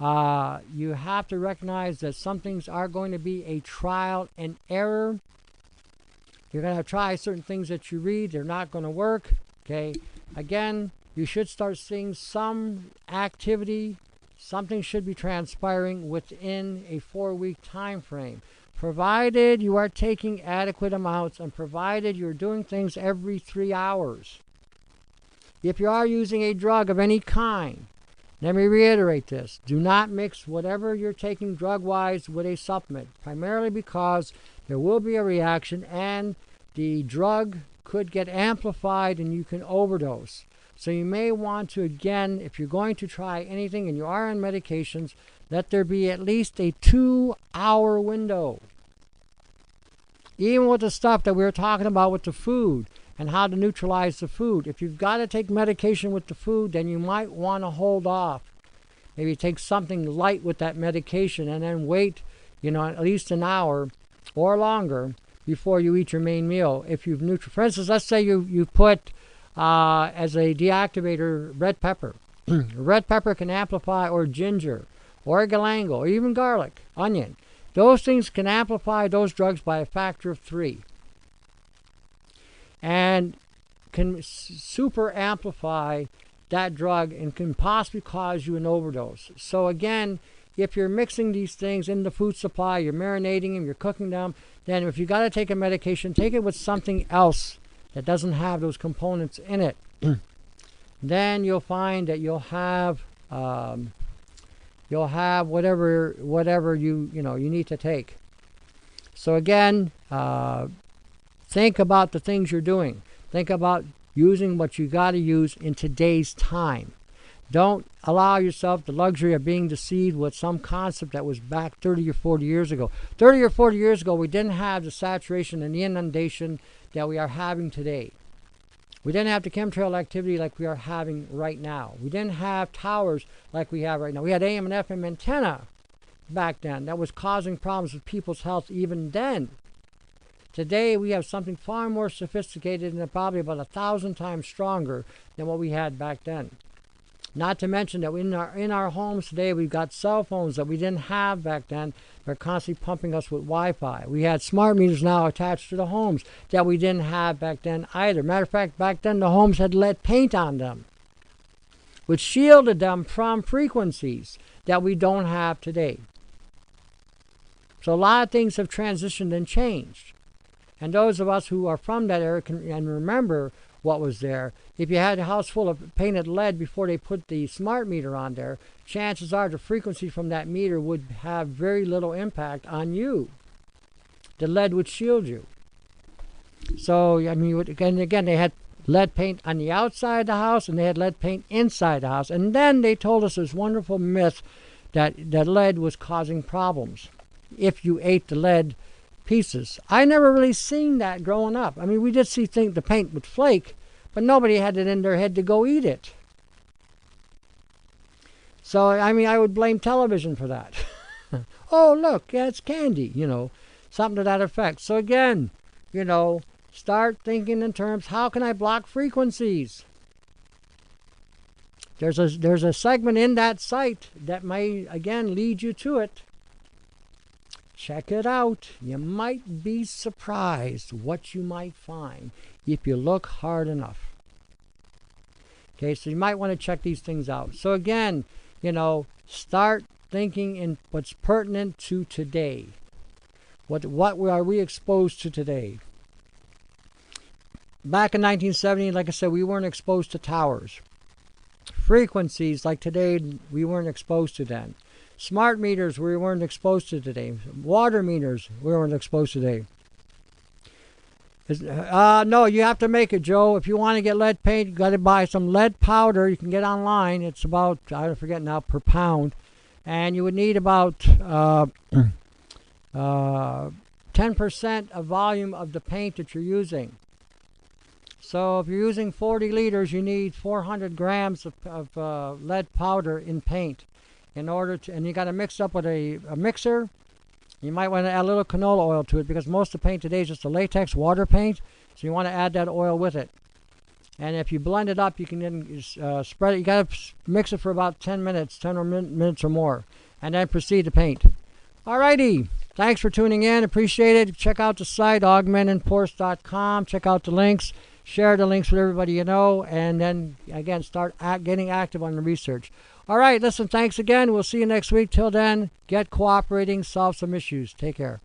You have to recognize that some things are going to be a trial and error. You're going to try certain things that you read. They're not going to work. Okay. Again, you should start seeing some activity. Something should be transpiring within a 4-week time frame, provided you are taking adequate amounts and provided you're doing things every 3 hours. If you are using a drug of any kind, let me reiterate this. Do not mix whatever you're taking drug-wise with a supplement, primarily because there will be a reaction and the drug could get amplified and you can overdose. So you may want to, again, if you're going to try anything and you are on medications, let there be at least a 2-hour window. Even with the stuff that we were talking about with the food and how to neutralize the food. If you've got to take medication with the food, then you might want to hold off. Maybe take something light with that medication and then wait, at least an hour or longer before you eat your main meal. If you've for instance, let's say you put as a deactivator red pepper. Red pepper can amplify, or ginger, or galangal, or even garlic, onion. Those things can amplify those drugs by a factor of 3. And can super amplify that drug and can possibly cause you an overdose. So again, if you're mixing these things in the food supply, you're marinating them, you're cooking them, then if you got to take a medication, take it with something else that doesn't have those components in it. Then you'll find that you'll have whatever you need to take. So again, think about the things you're doing. Think about using what you got to use in today's time. Don't allow yourself the luxury of being deceived with some concept that was back 30 or 40 years ago. 30 or 40 years ago, we didn't have the saturation and the inundation that we are having today. We didn't have the chemtrail activity like we are having right now. We didn't have towers like we have right now. We had AM and FM antenna back then that was causing problems with people's health even then. Today, we have something far more sophisticated and probably about 1,000 times stronger than what we had back then. Not to mention that in our homes today, we've got cell phones that we didn't have back then. They're constantly pumping us with Wi-Fi. We had smart meters now attached to the homes that we didn't have back then either. Matter of fact, back then the homes had lead paint on them, which shielded them from frequencies that we don't have today. So a lot of things have transitioned and changed. And those of us who are from that era can remember what was there. If you had a house full of painted lead before they put the smart meter on there, chances are the frequency from that meter would have very little impact on you. The lead would shield you. So, I mean, again, they had lead paint on the outside of the house and they had lead paint inside the house. And then they told us this wonderful myth that lead was causing problems if you ate the lead pieces. I never really seen that growing up. I mean, we did see the paint would flake, but nobody had it in their head to go eat it. So, I mean, I would blame television for that. Oh, look, yeah, it's candy, you know, something to that effect. So again, you know, start thinking in terms, how can I block frequencies? There's a segment in that site that may, again, lead you to it. Check it out. You might be surprised what you might find if you look hard enough. Okay, so you might want to check these things out. So again, you know, start thinking in what's pertinent to today. What are we exposed to today? Back in 1970, like I said, we weren't exposed to towers. Frequencies like today, we weren't exposed to then. Smart meters, we weren't exposed to today. Water meters, we weren't exposed to today. No, you have to make it, Joe. If you want to get lead paint, you got to buy some lead powder. You can get online. It's about, I forget now, per pound. And you would need about 10% of volume of the paint that you're using. So if you're using 40 liters, you need 400 grams of lead powder in paint in order to, and you got to mix up with a mixer. You might want to add a little canola oil to it because most of the paint today is just a latex water paint. So you want to add that oil with it. And if you blend it up, you can then spread it. You got to mix it for about 10 minutes, 10 minutes or more, and then proceed to paint. Alrighty. Thanks for tuning in. Appreciate it. Check out the site, augmentandforce.com. Check out the links. Share the links with everybody you know. And then, again, start getting active on the research. All right. Listen, thanks again. We'll see you next week. Till then, get cooperating, solve some issues. Take care.